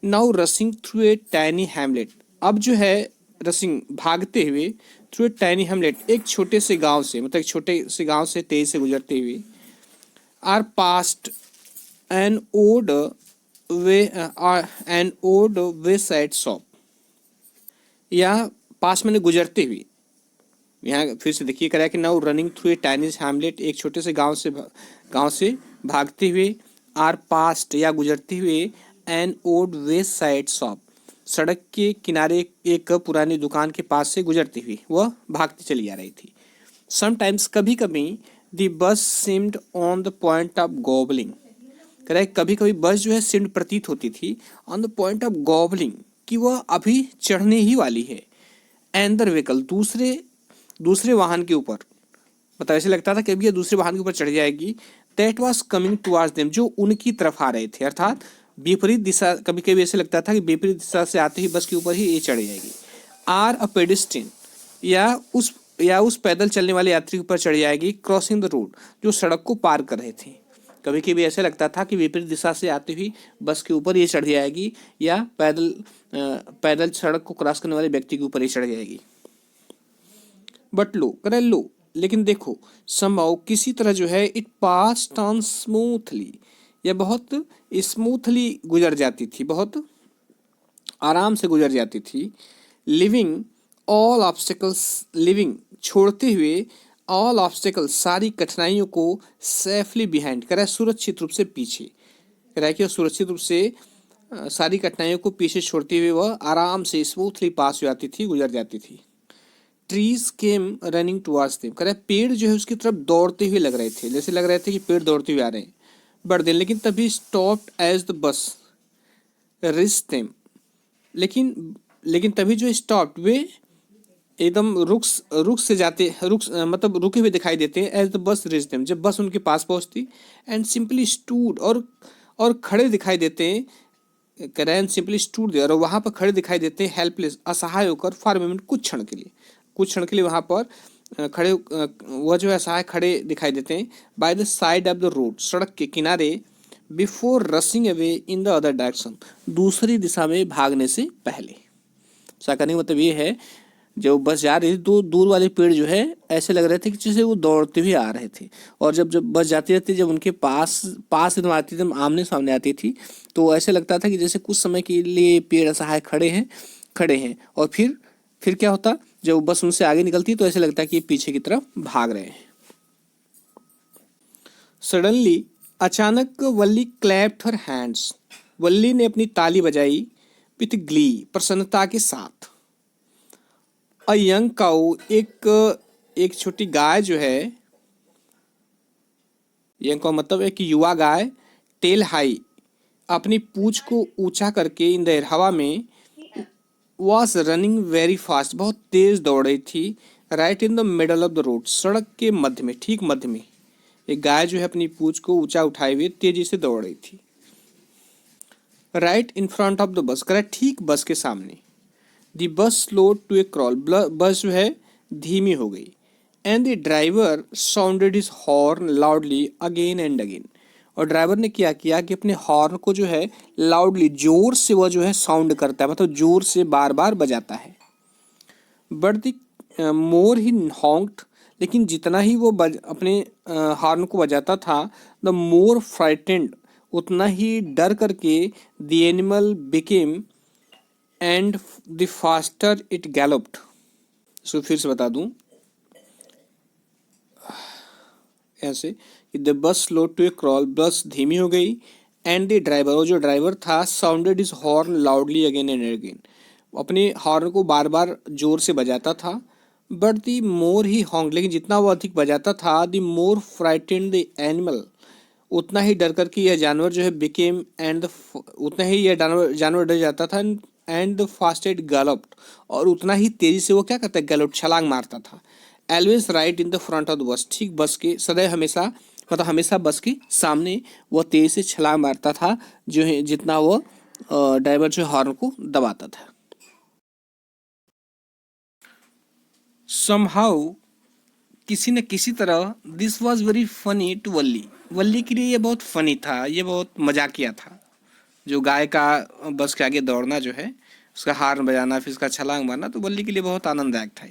Now रसिंग through a tiny Hamlet, अब जो है रसिंग, भागते हुए, थ्रू ए टाइनी हैमलेट, एक छोटे से गांव से, मतलब एक छोटे से गांव से तेज से गुजरते हुए, or past an old way, an old wayside shop, या पास मैंने गुजरते हुए, यहाँ फिर से देखिए करा कि now running through a tiny Hamlet, एक छोटे से गांव से भागते हुए, आर पास्ट या गुजरते हुए, an old west side shop, सड़क के किनारे एक पुरानी दुकान के पास से गुजरती हुई वह भागती चली आ रही थी। समटाइम्स, कभी कभी, the bus seemed on the point of gobbling, कह रहा है कभी कभी बस जो है सीम्ड प्रतीत होती थी, on the point of Goblin, कि वह अभी चढ़ने ही वाली है, एंदर व्हीकल, दूसरे वाहन के ऊपर, मतलब ऐसे लगता था कि अभी ये दूसरे वाहन के ऊपर चढ़ जाएगी। That was coming towards them, जो उनकी तरफ आ रहे थे, अर्थात विपरीत दिशा, कभी कभी ऐसे लगता था कि विपरीत दिशा से आते ही बस के ऊपर ही ये चढ़ जाएगी। आर अ पेडिस्ट्रियन, या उस पैदल चलने वाले यात्री के ऊपर चढ़ जाएगी। क्रॉसिंग द रोड, जो सड़क को पार कर रहे थे, कभी कभी ऐसे लगता था कि विपरीत दिशा से आती हुई बस के ऊपर ये चढ़ जाएगी, या पैदल सड़क को क्रॉस करने वाले व्यक्ति के ऊपर ही चढ़ जाएगी। बट लो, करे लो, लेकिन देखो, समहाउ, किसी तरह जो है, इट पास्ड ऑन स्मूथली, यह बहुत स्मूथली गुजर जाती थी, बहुत आराम से गुजर जाती थी। लिविंग ऑल ऑब्स्टिकल्स, लिविंग, छोड़ते हुए, ऑल ऑब्स्टिकल्स, सारी कठिनाइयों को, सेफली बिहाइंड, कह रहा है सुरक्षित रूप से पीछे, कह रहा है कि सुरक्षित रूप से सारी कठिनाइयों को पीछे छोड़ते हुए वह आराम से स्मूथली पास हो जाती थी, गुजर जाती थी। Trees came running towards them, कह रहा है पेड़ जो है उसकी तरफ दौड़ते हुए लग रहे थे, जैसे लग रहे थे कि पेड़ दौड़ते हुए आ रहे हैं। बट देन, लेकिन तभी, stopped as the bus reach them, लेकिन तभी जो स्टॉप्ड, वे एकदम रुक से जाते, मतलब रुके हुए दिखाई देते हैं। As the bus reach them, जब बस उनके पास पहुंचती। एंड सिंपली स्टूड, और खड़े दिखाई देते हैं, करें सिंपली स्टूड देयर, और वहां पर खड़े दिखाई देते हैं, हेल्पलेस, असहाय होकर, फॉर मोमेंट, कुछ क्षण के लिए वहां पर खड़े, वह जो है असहाय खड़े दिखाई देते हैं। By the side of the road, सड़क के किनारे। Before रसिंग away in the other direction, दूसरी दिशा में भागने से पहले। ऐसा करने का मतलब ये है, जब बस जा रही थी तो दूर वाले पेड़ जो है ऐसे लग रहे थे कि जैसे वो दौड़ते हुए आ रहे थे, और जब जब बस जाती रहती, जब उनके पास एकदम आती थी, आमने सामने आती थी, तो ऐसे लगता था कि जैसे कुछ समय के लिए पेड़ असहाय खड़े हैं, और फिर क्या होता, जब बस उनसे आगे निकलती तो ऐसे लगता है कि ये पीछे की तरफ भाग रहे हैं। सडनली, अचानक, वल्ली क्लैप्ड हर हैंड्स, वल्ली ने अपनी ताली बजाई, विथ ग्ली, प्रसन्नता के साथ। अ यंग काऊ, एक छोटी गाय जो है, यंग काऊ मतलब एक युवा गाय, टेल हाई, अपनी पूंछ को ऊंचा करके, इन द एयर, हवा में, वॉज रनिंग वेरी फास्ट, बहुत तेज दौड़ रही थी। Right in the middle of the road, सड़क के मध्य में, ठीक मध्य में, एक गाय जो है अपनी पूंछ को ऊंचा उठाए हुए तेजी से दौड़ रही थी। Right in front of the बस, करेक्ट, ठीक बस के सामने। The bus slowed to A crawl, bus जो है धीमी हो गई। And the driver sounded his horn loudly again and again, और ड्राइवर ने क्या किया कि अपने हॉर्न को जो है लाउडली, जोर से वह जो है साउंड करता है, मतलब जोर से बार बार बजाता है। बट द मोर ही हॉन्क्ड, लेकिन जितना ही वो अपने हॉर्न को बजाता था, द मोर फ्राइटेंड, उतना ही डर करके the animal became, and the faster it galloped. इसको फिर से बता दूं ऐसे कि the bus slow to A crawl, बस धीमी हो गई, एंड द ड्राइवर, और जो ड्राइवर था, sounded is horn loudly again and again, अपने हॉर्न को बार बार जोर से बजाता था। But the more he Hong, लेकिन जितना वो अधिक बजाता था, the more frightened the animal, उतना ही डर करके यह जानवर जो है बिकेम, एंड उतना ही यह जानवर जानवर डर जाता था, एंड द फास्टेड गैलोप्ड, और उतना ही तेजी से वो क्या करता है, गैलोप, छलांग मारता था। Always right in the front of the बस, ठीक बस के सदैव हमेशा, मतलब हमेशा बस के सामने वो तेजी से छलांग मारता था, जो है जितना वो ड्राइवर जो हॉर्न को दबाता था। समहाउ, किसी न किसी तरह, this was very funny to Valli, Valli के लिए ये बहुत फनी था, ये बहुत मजाकिया था। जो गाय का बस के आगे दौड़ना जो है, उसका हार्न बजाना, फिर उसका छलांग मारना, तो वल्ली के लिए बहुत आनंददायक था।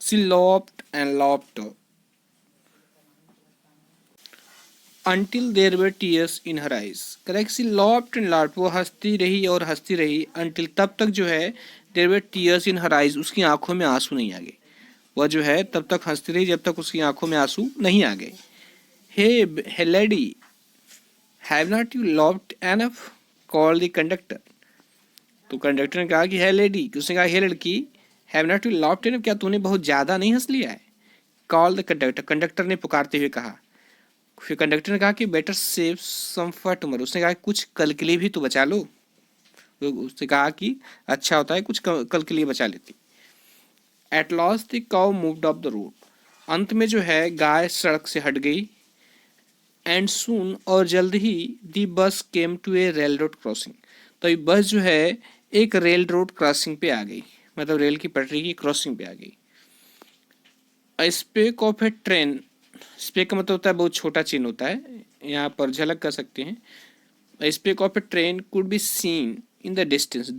She laughed and laughed until there were tears in her eyes, correct. She laughed and laughed, वो हंसती रही और हंसती रही, until, तब तक जो है, there were tears in her eyes, उसकी आंखों में आंसू नहीं आ गए। वह जो है तब तक हंसती रही जब तक उसकी आंखों में आंसू नहीं आ गए। Hey lady, have not you laughed enough, called the conductor. तो कंडक्टर ने कहा कि है लेडी, उसने कहा हे लड़की, have not you laughed enough, क्या तूने बहुत ज्यादा नहीं हंस लिया है। कॉल द कंडक्टर, कंडक्टर ने पुकारते हुए कहा। फिर कंडक्टर ने कहा कि better save some for tomorrow, उसने कहा कुछ कल के लिए भी तो बचा लो। तो उसने कहा कि अच्छा होता है कुछ कल के लिए बचा लेती। At last the cow moved of the road, अंत में जो है गाय सड़क से हट गई। एंड सून, और जल्द ही, the bus came to a railroad crossing, तो ये बस जो है एक रेल रोड क्रॉसिंग पे आ गई, मतलब रेल की पटरी की क्रॉसिंग पे आ गई। Speck of a train, speck का मतलब होता है बहुत छोटा चिन्ह होता है, यहाँ पर झलक कर सकते हैं। Speck of a train could be seen in the distance,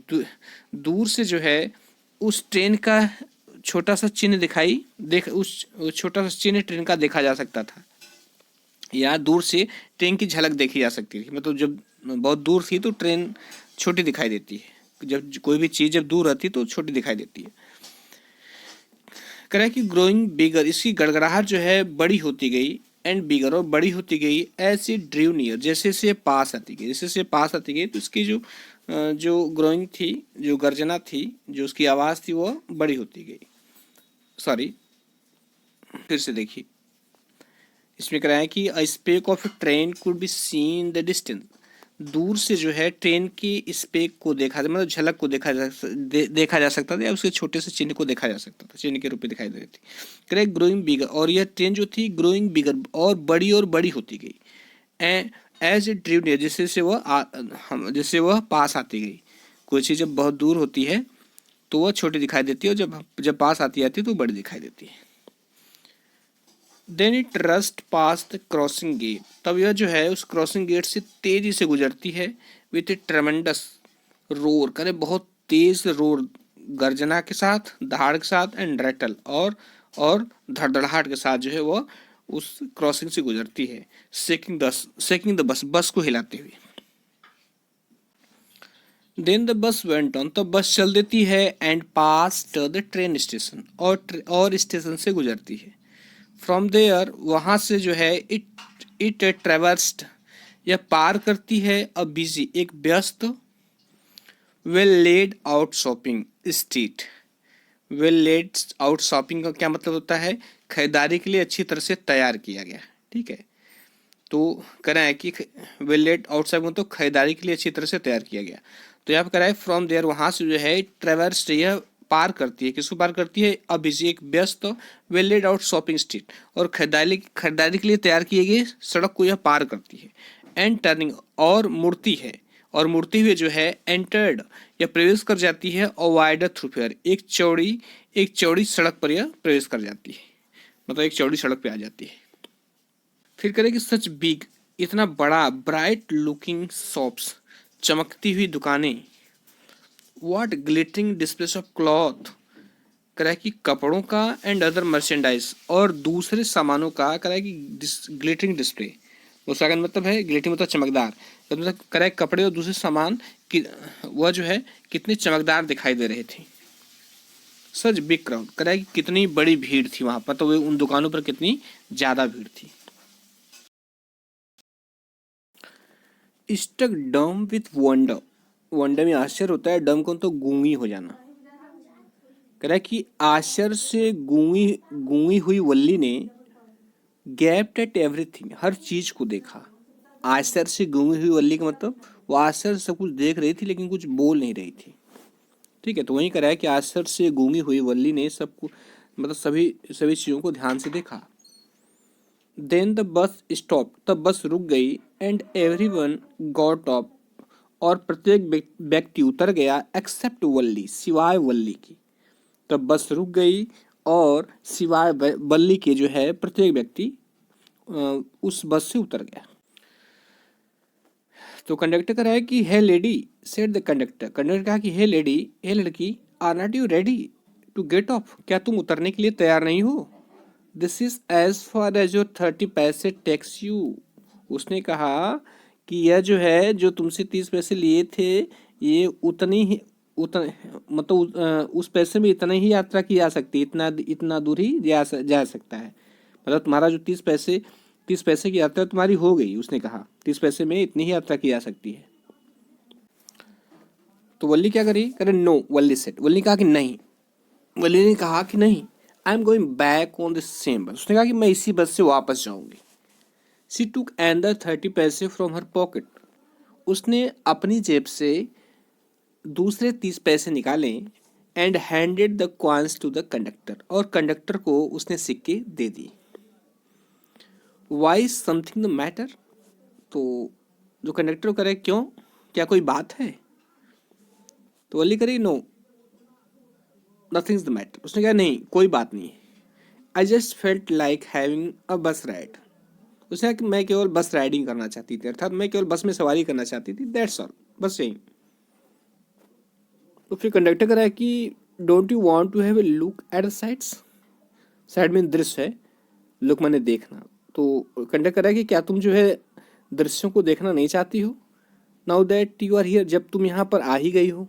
दूर से जो है उस ट्रेन का छोटा सा चिन्ह उस छोटा सा चिन्ह ट्रेन का देखा जा सकता था, या दूर से ट्रेन की झलक देखी जा सकती थी। मतलब जब बहुत दूर थी तो ट्रेन छोटी दिखाई देती है, जब कोई भी चीज़ जब दूर रहती है तो छोटी दिखाई देती है। करें कि ग्रोइंग बिगर, इसकी गड़गड़ाहट जो है बड़ी होती गई, एंड बिगर, और बड़ी होती गई, एज ए ड्रीव नियर, जैसे से पास आती गई, जैसे से पास आती गई, तो इसकी जो ग्रोइंग थी, जो गर्जना थी, जो उसकी आवाज़ थी, वो बड़ी होती गई। सॉरी, फिर से देखिए, इसमें कह रहा है कि a speck of a train could be seen the distance, दूर से जो है ट्रेन की स्पेक को देखा, मतलब झलक को देखा जा सकता था, या उसके छोटे से चिन्ह को देखा जा सकता था, चिन्ह के रूप में दिखाई दे रही थी। करेक्ट, ग्रोइंग बिगर, और यह ट्रेन जो थी ग्रोइंग बिगर, और बड़ी होती गई। एज ए ड्रीव नियर, जिससे वह पास आती गई। कोई चीज़ जब बहुत दूर होती है तो वह छोटी दिखाई देती है, और जब पास आती है तो बड़ी दिखाई देती है। Then it rushed past the crossing gate, तब यह जो है उस क्रॉसिंग गेट से तेजी से गुजरती है। विथ ए ट्रेमेंडस रोर, करे बहुत तेज रोर, गर्जना के साथ, दहाड़ के साथ, एंड रैटल, और धड़धड़ाहट के साथ जो है वह उस क्रॉसिंग से गुजरती है। सेकिंग द बस, बस को हिलाते हुए। Then the bus went on, तब बस चल देती है, and past the train station, और स्टेशन से गुजरती है। फ्रॉम देयर, वहाँ से जो है इट ट्रेवर्स्ड, यह पार करती है, अ बिजी, एक व्यस्त, well laid out shopping street. Well laid out shopping का क्या मतलब होता है, खरीदारी के लिए अच्छी तरह से तैयार किया गया, ठीक है। तो कह रहा है कि वेल लेड आउट शॉपिंग तो खरीदारी के लिए अच्छी तरह से तैयार किया गया। तो यहाँ पर कह रहा है फ्रॉम देयर, वहाँ से जो है ट्रेवर्स्ड, यह पार करती है, किसको पार करती है, अब एक व्यस्त, well laid out shopping street, और खरीदारी के लिए तैयार किए गए सड़क को यह पार करती है। एंड टर्निंग, और मुड़ती है, और मुड़ते हुए जो है एंटर्ड, यह प्रवेश कर जाती है, और वाइडर थ्रूफेयर, एक चौड़ी सड़क पर यह प्रवेश कर जाती है, मतलब एक चौड़ी सड़क पे आ जाती है। फिर करेगी सच बिग, इतना बड़ा, ब्राइट लुकिंग शॉप्स, चमकती हुई दुकानें, what glittering displace of cloth, कह रहा है कि कपड़ों का एंड अदर मर्चेंडाइज और दूसरे सामानों का, कह रहा है कि ग्लिटरिंग डिस्प्ले। उसका क्या मतलब है, ग्लिटरिंग मतलब चमकदार, तो मतलब कह रहा है कपड़े और दूसरे सामान की वह जो है कितने चमकदार दिखाई दे रहे थे। सच बिग क्राउड, कह रहा है कि कितनी बड़ी भीड़ थी वहां पर, तो वे उन दुकानों पर कितनी ज्यादा भीड़ थी। स्टक डम विथ वंडर, वंडर में आश्चर्य होता है, डम को तो गूंगी हो जाना। कह रहा है कि आश्चर्य से गूंगी गूंगी हुई वल्ली ने गैप्ड एट एवरीथिंग, हर चीज को देखा। आश्चर्य से गूंगी हुई वल्ली का मतलब वो आश्चर्य से सब कुछ देख रही थी लेकिन कुछ बोल नहीं रही थी। ठीक है, तो वही कह रहा है कि आश्चर्य से गूंगी हुई वल्ली ने सबको मतलब सभी सभी चीजों को ध्यान से देखा। देन द बस स्टॉप, तब बस रुक गई एंड एवरीवन गॉट अप, और प्रत्येक व्यक्ति उतर गया एक्सेप्ट वल्ली, सिवाय वल्ली की। तब बस रुक गई और सिवाय वल्ली के जो है प्रत्येक व्यक्ति उस बस से उतर गया। तो कंडक्टर कह रहा है कि hey lady, said the conductor, conductor कहा कि हे लेडी, हे लड़की, are not you ready to get off, क्या तुम उतरने के लिए तैयार नहीं हो? This is as far as your 30 पैसे टैक्स यू। उसने कहा कि यह जो है जो तुमसे 30 पैसे लिए थे ये उतनी ही मतलब उस पैसे में इतना ही यात्रा की जा सकती है, इतना इतना दूर ही जा सकता है। मतलब तुम्हारा जो 30 पैसे की यात्रा तुम्हारी हो गई। उसने कहा 30 पैसे में इतनी ही यात्रा की जा सकती है। तो वल्ली क्या करी, करे नो, वल्ली सेट, वल्ली कहा कि नहीं, वल्ली ने कहा कि नहीं, I am going back on the same बस। उसने कहा कि मैं इसी बस से वापस जाऊंगी। शी टुक एंडर 30 पैसे फ्रॉम हर पॉकेट, उसने अपनी जेब से दूसरे 30 पैसे निकाले and handed the coins to the conductor, और कंडक्टर को उसने सिक्के दे दी। वाई समथिंग द मैटर, तो जो कंडक्टर करे क्यों, क्या कोई बात है? तो वल्ली करी no nothing is the matter. उसने कहा नहीं कोई बात नहीं है। I just felt like having a bus ride, उसने कहा कि मैं केवल बस राइडिंग करना चाहती थी, अर्थात मैं केवल बस में सवारी करना चाहती थी, दैट्स ऑल, बस यही। तो फिर कंडक्टर कह रहा है कि don't you want to have a look at the sides, side में दृश्य है, लुक मैंने देखना। तो कंडक्टर कह रहा है कि क्या तुम जो है दृश्यों को देखना नहीं चाहती हो? Now that you are here, जब तुम यहाँ पर आ ही गई हो।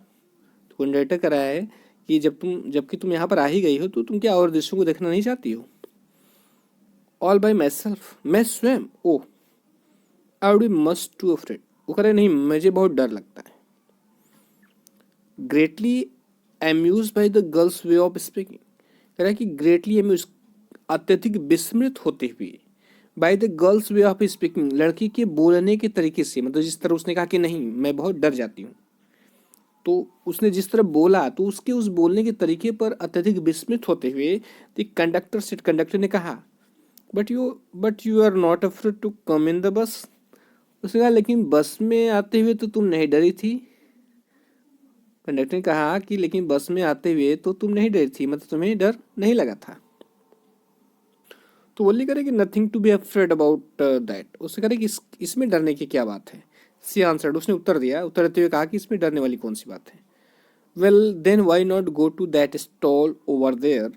तो कंडक्टर कह रहा है कि जबकि तुम यहाँ पर आ ही गई हो तो तुम क्या और दृश्यों को देखना नहीं चाहती हो? ऑल बाय माई सेल्फ, मैं स्वयं, oh I would be must too afraid. वो कह रहे नहीं मुझे बहुत डर लगता है। Greatly amused by the girl's way of speaking, कह रहा है कि ग्रेटली अम्यूज, अत्यधिक विस्मृत होते हुए, by the girl's way of speaking, लड़की के बोलने के तरीके से, मतलब जिस तरह उसने कहा कि नहीं मैं बहुत डर जाती हूँ, तो उसने जिस तरह बोला तो उसके उस बोलने के तरीके पर अत्यधिक विस्मित होते हुए कंडक्टर ने कहा but you are not afraid to come in the bus. उसने कहा लेकिन बस में आते हुए तो तुम नहीं डरी थी। कंडक्टर ने कहा कि लेकिन बस में आते हुए तो तुम नहीं डरी थी, मतलब तुम्हें डर नहीं लगा था। तो बोली करे कि nothing to be afraid about that. उसने करे कि इसमें डरने की क्या बात है। सी आंसर्ड, उसने उत्तर दिया, उत्तर देते हुए कहा कि इसमें डरने वाली कौन सी बात है। Well then why not go to that stall over there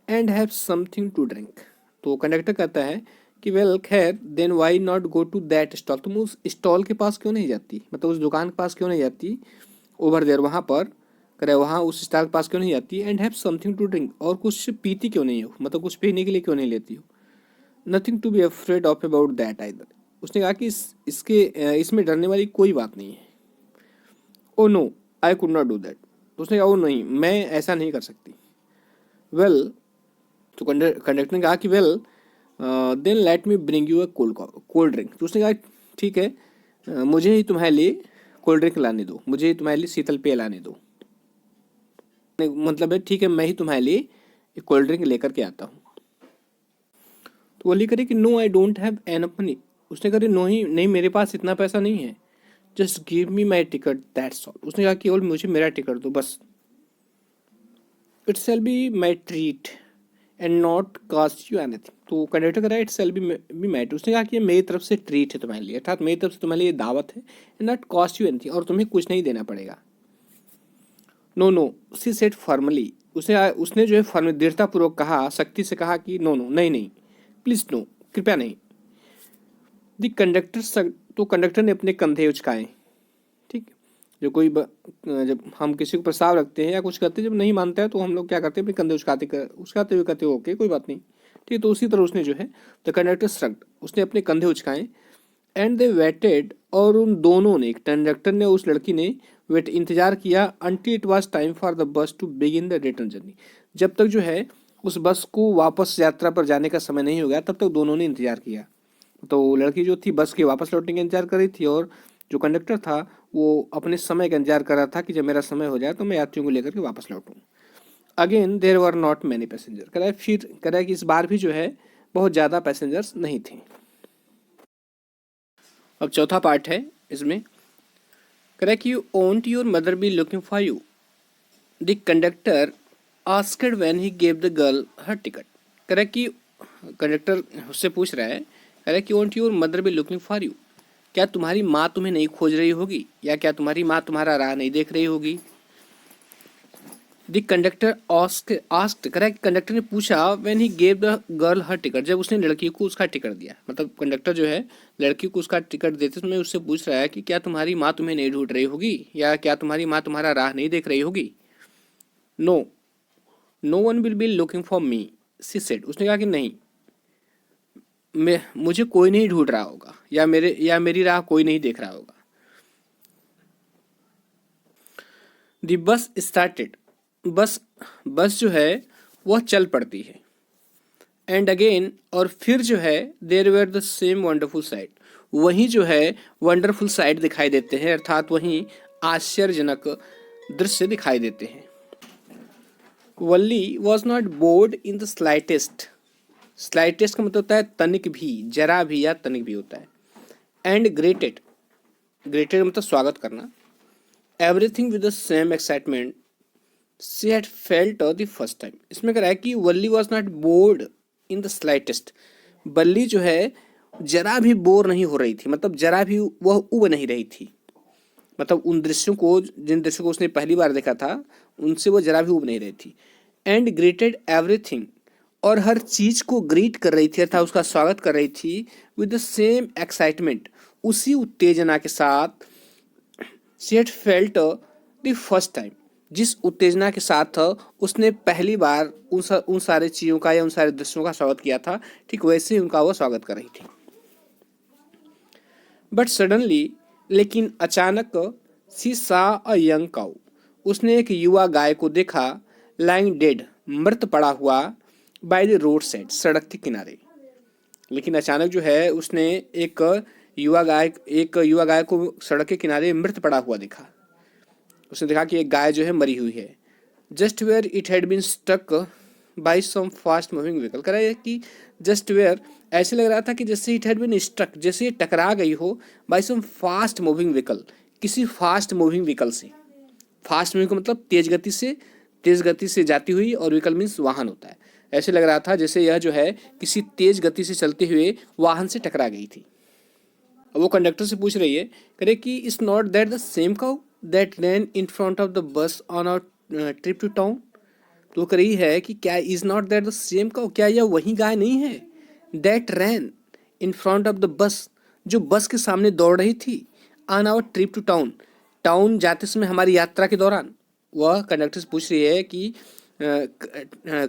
and have something to drink. तो कंडक्टर कहता है कि वेल खैर then why not go to that stall, तुम उस स्टॉल के पास क्यों नहीं जाती, मतलब उस दुकान के पास क्यों नहीं जाती, ओवर देयर वहाँ पर, करे वहाँ उस स्टॉल के पास क्यों नहीं जाती, and have something to drink, और कुछ पीती क्यों नहीं हो, मतलब कुछ पीने के लिए क्यों नहीं लेती हो। Nothing to be afraid of about that either. उसने कहा कि इसमें डरने वाली कोई बात नहीं है। Oh no I could not do that. तो उसने कहा ओ नहीं मैं ऐसा नहीं कर सकती। वेल तो कंडक्टर ने कहा कि well then let me bring you a cold drink. तो उसने कहा ठीक है मुझे ही तुम्हारे लिए कोल्ड ड्रिंक लाने दो, मुझे ही तुम्हारे लिए शीतल पेय लाने दो। मतलब है ठीक है मैं ही तुम्हारे लिए एक कोल्ड ड्रिंक लेकर के आता हूँ। तो वो लिख रही कि no I don't have enough money. उसने कहा नो ही नहीं मेरे पास इतना पैसा नहीं है। Just give me my ticket that's all. उसने कहा केवल मुझे मेरा टिकट दो बस। It shall be my treat and not cost you anything. तो कंडक्टर कह रहा है it shall be my treat. उसने कहा कि ये मेरी तरफ से ट्रीट है तुम्हारे लिए, अर्थात मेरी तरफ से तुम्हारे लिए दावत है, and not cost you anything, और तुम्हें कुछ नहीं देना पड़ेगा। No no she said formally, उसने जो है फॉर्म दृढ़तापूर्वक कहा, सख्ती से कहा कि नो नो, नहीं नहीं, प्लीज नो, कृपया नहीं। द कंडक्टर, तो कंडक्टर ने अपने कंधे उचकाए। ठीक, जो कोई जब हम किसी को प्रस्ताव रखते हैं या कुछ करते हैं, जब नहीं मानता है तो हम लोग क्या करते हैं, अपने कंधे उचकाते हुए कहते हो ओके कोई बात नहीं। ठीक, तो उसी तरह उसने जो है द कंडक्टर श्रग्ड, उसने अपने कंधे उचकाए। एंड दे वेटेड, और उन दोनों ने, कंडक्टर ने, उस लड़की ने वेट इंतजार किया, until it was time for the bus to begin the return journey, जब तक जो है उस बस को वापस यात्रा पर जाने का समय नहीं हो गया, तब तक दोनों ने इंतजार किया। तो लड़की जो थी बस के वापस लौटने का इंतजार कर रही थी, और जो कंडक्टर था वो अपने समय का इंतजार कर रहा था कि जब मेरा समय हो जाए तो मैं यात्रियों को लेकर के वापस लौटूं। Again there were not many passenger, कह रहा है फिर, कह रहा है कि इस बार भी जो है बहुत ज़्यादा पैसेंजर्स नहीं थे। अब चौथा पार्ट है इसमें, कह रहा है कि you won't your mother be looking for you, the conductor asked when he gave the girl her ticket. कह रहा है कि कंडक्टर उससे पूछ रहा है, कह रहा है कि won't your mother be looking for you, क्या तुम्हारी माँ तुम्हें नहीं खोज रही होगी, या क्या तुम्हारी माँ तुम्हारा राह नहीं देख रही होगी। द कंडक्टर आस्क्ड, कह रहा है कि कंडक्टर ने पूछा when he gave the girl her ticket, जब उसने लड़की को उसका टिकट दिया। मतलब कंडक्टर जो है लड़की को उसका टिकट देते समय उससे पूछ रहा है कि क्या तुम्हारी माँ तुम्हें नहीं ढूंढ रही होगी, या क्या तुम्हारी माँ तुम्हारा राह नहीं देख रही होगी। No, no one will be looking for me, she said, उसने कहा कि नहीं, मुझे कोई नहीं ढूंढ रहा होगा, या मेरी राह कोई नहीं देख रहा होगा। द बस स्टार्टेड, बस बस जो है वह चल पड़ती है। एंड अगेन, और फिर जो है there were the same wonderful sight, वहीं जो है वंडरफुल साइट दिखाई देते हैं, अर्थात वहीं आश्चर्यजनक दृश्य दिखाई देते हैं। Valli was not bored in the slightest, slightest का मतलब होता है तनिक भी, जरा भी, या तनिक भी होता है। एंड ग्रेटेड, ग्रेटेड मतलब स्वागत करना। Everything with the same excitement she had felt the first time, इसमें कह रहा है कि Valli was not bored in the slightest, Valli जो है जरा भी बोर नहीं हो रही थी, मतलब जरा भी वह उब नहीं रही थी, मतलब उन दृश्यों को, जिन दृश्यों को उसने पहली बार देखा था उनसे वो जरा भी उब नहीं रही थी। एंड ग्रेटेड एवरीथिंग, और हर चीज को ग्रीट कर रही थी, अर्थात उसका स्वागत कर रही थी, विद द सेम एक्साइटमेंट, उसी उत्तेजना के साथ। She had felt the first time, जिस उत्तेजना के साथ उसने पहली बार उन सारे चीज़ों का या उन सारे दृश्यों का स्वागत किया था, ठीक वैसे ही उनका वो स्वागत कर रही थी। बट सडनली, लेकिन अचानक, सी सा अ यंग काउ, उसने एक युवा गाय को देखा, लाइंग डेड, मृत पड़ा हुआ, बाय द रोड साइड, सड़क के किनारे। लेकिन अचानक जो है उसने एक युवा गाय को सड़क के किनारे मृत पड़ा हुआ देखा। उसने देखा कि एक गाय जो है मरी हुई है। Just where it had been stuck by some fast moving vehicle, कह रहा है कि जस्ट वेयर, ऐसे लग रहा था कि जैसे इट हैड बीन स्टक, जैसे ये टकरा गई हो, bye some fast moving vehicle, किसी फास्ट मूविंग व्हीकल से। फास्ट मूविंग का मतलब तेज गति से जाती हुई, और व्हीकल मीन्स वाहन होता है। ऐसे लग रहा था जैसे यह जो है किसी तेज गति से चलते हुए वाहन से टकरा गई थी। अब वो कंडक्टर से पूछ रही है, कह रहे कि is not that the same cow that ran in front of the bus on our trip to town. तो कह रही है कि क्या is not that the same cow, क्या यह वही गाय नहीं है, that ran in front of the bus, जो बस के सामने दौड़ रही थी, on our trip to town, town जाते समय हमारी यात्रा के दौरान। वह कंडक्टर से पूछ रही है कि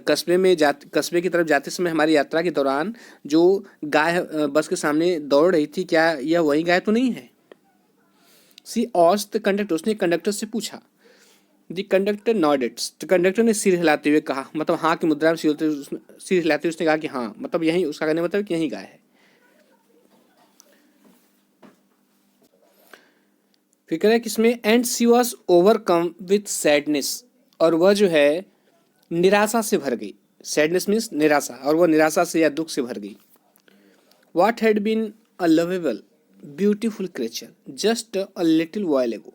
कस्बे की तरफ जाते समय हमारी यात्रा के दौरान जो गाय बस के सामने दौड़ रही थी, क्या यह वही गाय तो नहीं है। सी आस्क्ड द कंडक्टर, उसने कंडक्टर से पूछा। द कंडक्टर नॉडेड, कंडक्टर ने सिर हिलाते हुए कहा, मतलब हाँ की मुद्रा में सिर हिलाते हुए उसने कहा कि हाँ, मतलब यही, उसका कहने मतलब कि यही गाय है। फिर कह रहा है कि इसमें and she was overcome with sadness, और वह जो है निराशा से भर गई। सैडनेस मीन्स निराशा, और वह निराशा से या दुख से भर गई। What had been a lovable, beautiful creature just a little while ago.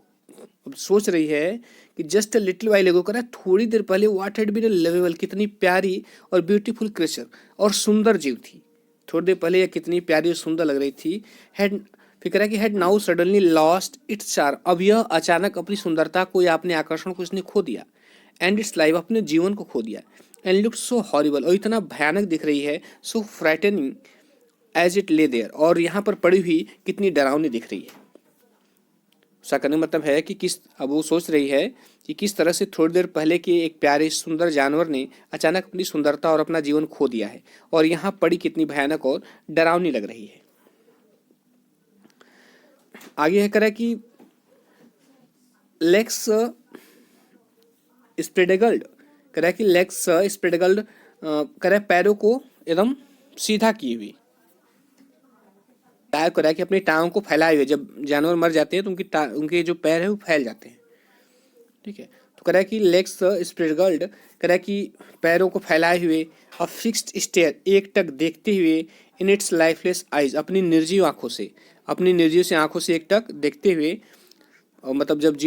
अब सोच रही है कि जस्ट अ लिटिल वाइल एगो, करा थोड़ी देर पहले, what had been a lovable, कितनी प्यारी और ब्यूटीफुल क्रिएचर, और सुंदर जीव थी। थोड़ी देर पहले यह कितनी प्यारी और सुंदर लग रही थी। हैड फिर कह रहा है कि had now suddenly lost its charm, अब यह अचानक अपनी सुंदरता को या अपने आकर्षण को इसने खो दिया, एंड इट्स लाइफ, अपने जीवन को खो दिया, एंड लुक्ड सो हॉरिबल, और इतना भयानक दिख रही है, so frightening as it lay there, और यहाँ पर पड़ी हुई कितनी डरावनी दिख रही है। उसका कहने का मतलब है कि अब वो सोच रही है कि किस तरह से थोड़ी देर पहले के एक प्यारे सुंदर जानवर ने अचानक अपनी सुंदरता और अपना जीवन खो दिया है, और यहाँ पड़ी कितनी भयानक और डरावनी लग रही है। आगे है करा कि लेक्स स्प्रेडेगल्ड, करा कि लेक्स स्प्रेडेगल्ड, करा पैरों को एकदम सीधा किए हुए, टायर करा कि अपनी टांगों को फैलाए हुए, जब जानवर मर जाते हैं तो उनके जो पैर है वो फैल जाते हैं, ठीक है। तो करा कि लेग्स स्प्रेडगल्ड, करा कि पैरों को फैलाए हुए, अ फिक्स्ड स्टेयर, एक टक देखते हुए, इन इट्स लाइफलेस आइज, अपनी निर्जीव आंखों से, अपनी निर्जीव से आंखों से एक टक देखते हुए, और मतलब जब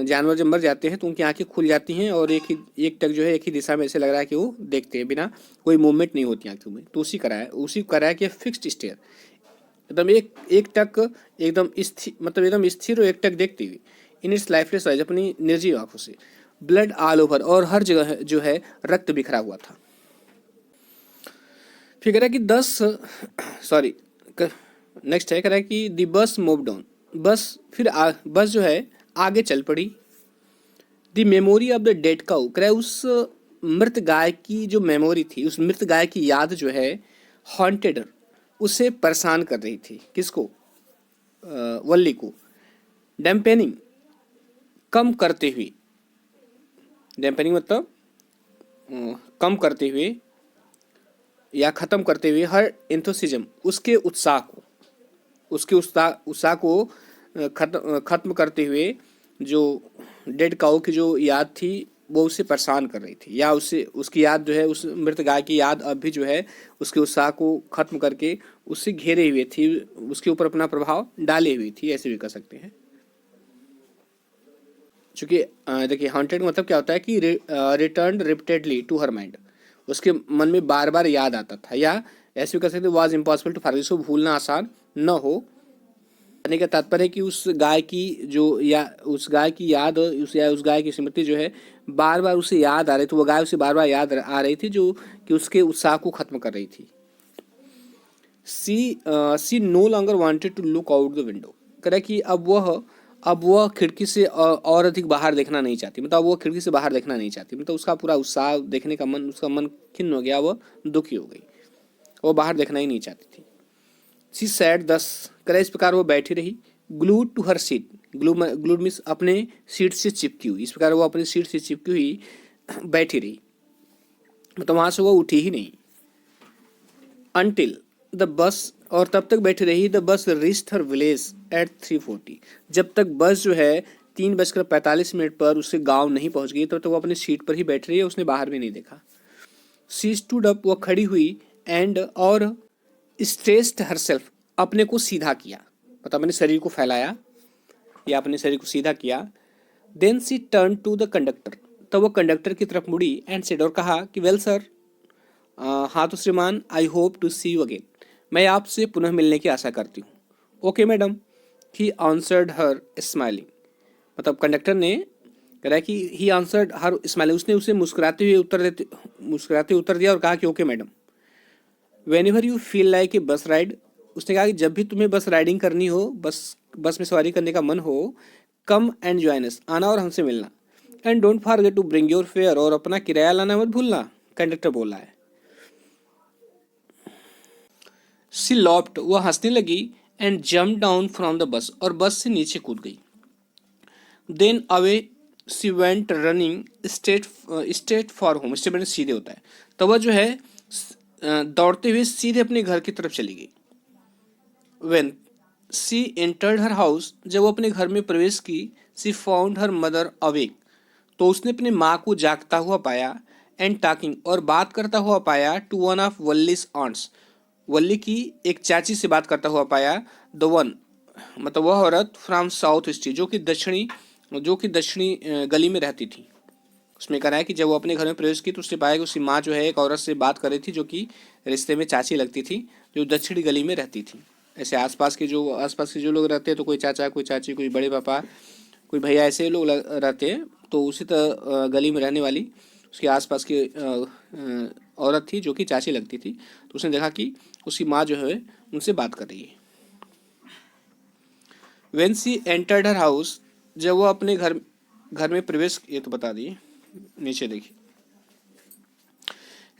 जानवर जब मर जाते हैं तो उनकी आंखें खुल जाती हैं और एक टक जो है एक ही दिशा में ऐसे लग रहा है कि वो देखते हैं, बिना कोई मूवमेंट नहीं होती आंखों में। तो उसी करा है कि फिक्स्ड स्टेयर, एकदम एक टक, एकदम स्थिर, मतलब एकदम स्थिर और एक टक देखती हुई, इन इट्स लाइफलेस आइज, अपनी निर्जीव आंखों से, ब्लड ऑल ओवर, और हर जगह जो है रक्त बिखरा हुआ था। फिर कह रहा है कि नेक्स्ट है, कह रहा है कि द बस मूव्ड ऑन, बस जो है आगे चल पड़ी। The memory of the dead cow, कह रहा है उस मृत गाय की जो मेमोरी थी, उस मृत गाय की याद जो है, हॉन्टेड, उसे परेशान कर रही थी, किसको, वल्ली को। डैम्पेनिंग, कम करते हुए, डैम्पेनिंग मतलब कम करते हुए या खत्म करते हुए, हर एंथुसिज्म, उसके उत्साह को खत्म करते हुए, जो डेड काऊ की जो याद थी वो उसे परेशान कर रही थी, या उसकी याद जो है, उस मृत गाय की याद अब भी जो है उसके उत्साह को खत्म करके उससे घेरे हुए थी, उसके ऊपर अपना प्रभाव डाले हुई थी, ऐसे भी कर सकते हैं। चूंकि देखिए हॉन्टेड मतलब क्या होता है कि return repeatedly to her mind, उसके मन में बार बार याद आता था, या ऐसे भी कर सकते वाज इम्पॉसिबल टू फॉरगेट, उसको भूलना आसान न हो। कहने का तात्पर्य है कि उस गाय की याद, उस गाय की स्मृति जो है बार बार उसे याद आ रही थी, वो गाय उसे बार बार याद आ रही थी, जो कि उसके उत्साह को खत्म कर रही थी। She no longer wanted to look out the window, कह कि अब वह खिड़की से और अधिक बाहर देखना नहीं चाहती, मतलब वो खिड़की से बाहर देखना नहीं चाहती, मतलब उसका पूरा उत्साह देखने का उसका मन खिन्न हो गया, वह दुखी हो गई, वो बाहर देखना ही नहीं चाहती थी। शी सैड दस, करे इस प्रकार वो बैठी रही, glued to her seat, glued means अपने सीट से चिपकी हुई, इस प्रकार वो अपनी सीट से चिपकी हुई बैठी रही, मतलब वहां से वो उठी ही नहीं। अनटिल द बस, और तब तक बैठी रही, the bus reached her village eight 3:40, जब तक बस जो है 3:45 पर उससे गांव नहीं पहुंच गई, तब तक वो अपनी सीट पर ही बैठ रही है, उसने बाहर भी नहीं देखा। शी स्टूड अप, वो खड़ी हुई, एंड और स्ट्रेच्ड हरसेल्फ, अपने को सीधा किया, मतलब अपने शरीर को फैलाया या अपने शरीर को सीधा किया। Then she turn to the conductor, तब वो कंडक्टर की तरफ मुड़ी, एंड सेड, और कहा कि वेल सर, हाँ तो श्रीमान, I hope to see you again, मैं आपसे पुनः मिलने की आशा करती हूँ। Okay madam, he answered her smiling, मतलब कंडक्टर ने कह रहा है कि ही आंसर्ड हर स्माइलिंग, उसने उसे मुस्कुराते हुए उत्तर दिया और कहा कि okay madam. When ever you feel like a बस राइड, उसने कहा कि जब भी तुम्हें बस राइडिंग करनी हो, बस में सवारी करने का मन हो, कम एंड जॉइन अस, आना और हमसे मिलना, and don't forget to bring your fare, और अपना किराया लाना मत भूलना, कंडक्टर बोल रहा है। सी लॉप्ड, वह हंसने लगी, and jump down from the bus, और बस से नीचे कूद गई। Then away she went running straight for home, स्टेट मैंने सीधे होता है, तो वह जो है दौड़ते हुए सीधे अपने घर की तरफ चली गई। When she entered her house, जब वो अपने घर में प्रवेश की, she found her mother awake, तो उसने अपनी माँ को जागता हुआ पाया, एंड टॉकिंग, और बात करता हुआ पाया, टू वन ऑफ वल्लीज आंट्स, वल्ली की एक चाची से बात करता हुआ पाया, द वन मतलब वह औरत फ्रॉम साउथ स्ट्रीट, जो कि दक्षिणी गली में रहती थी। उसमें कहा है कि जब वो अपने घर में प्रवेश की तो उसने पाया कि उसकी माँ जो है एक औरत से बात कर रही थी, जो कि रिश्ते में चाची लगती थी, जो दक्षिणी गली में रहती थी। ऐसे आसपास के जो लोग रहते हैं, तो कोई चाचा, कोई चाची, कोई बड़े पापा, कोई भैया, ऐसे लोग रहते हैं। तो उसी तरह गली में रहने वाली उसके आसपास की औरत थी जो कि चाची लगती थी। तो उसने देखा कि उसकी माँ जो है उनसे बात कर रही है। When she entered her house, जब वो अपने घर में प्रवेश, ये तो बता दिए, नीचे देखिए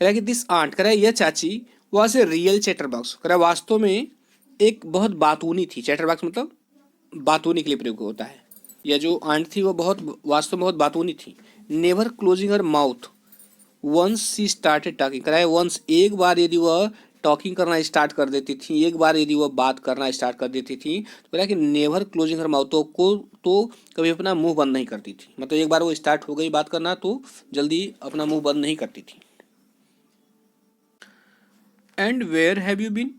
कह रहा है कि दिस आंट, कह रहा है यह चाची was a real chatter box, कह रहा है वास्तव में एक बहुत बातूनी थी। चैटर बॉक्स मतलब बातूनी के लिए प्रयोग होता है। यह जो आंट थी वो वास्तव में बहुत बातूनी थी। Never closing her mouth once she started talking, कह रहा है वंस, एक बार यदि वह टॉकिंग करना स्टार्ट कर देती थी, एक बार यदि वह बात करना स्टार्ट कर देती थी, तो कह रहा है कि नेवर क्लोजिंग हर माउथ, तो कभी अपना मुंह बंद नहीं करती थी। मतलब एक बार वो स्टार्ट हो गई बात करना तो जल्दी अपना मुंह बंद नहीं करती थी। And where have you been,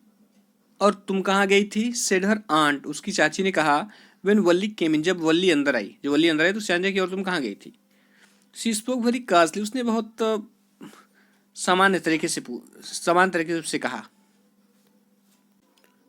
और तुम कहाँ गई थी, सेड हर आंट, उसकी चाची ने कहा, व्हेन वल्ली केम इन, जब वल्ली अंदर आई, जो वल्ली अंदर आई तो चाचा की, और तुम कहाँ गई थी। शी स्पोक वेरी काजली, उसने बहुत समान तरीके से उससे कहा।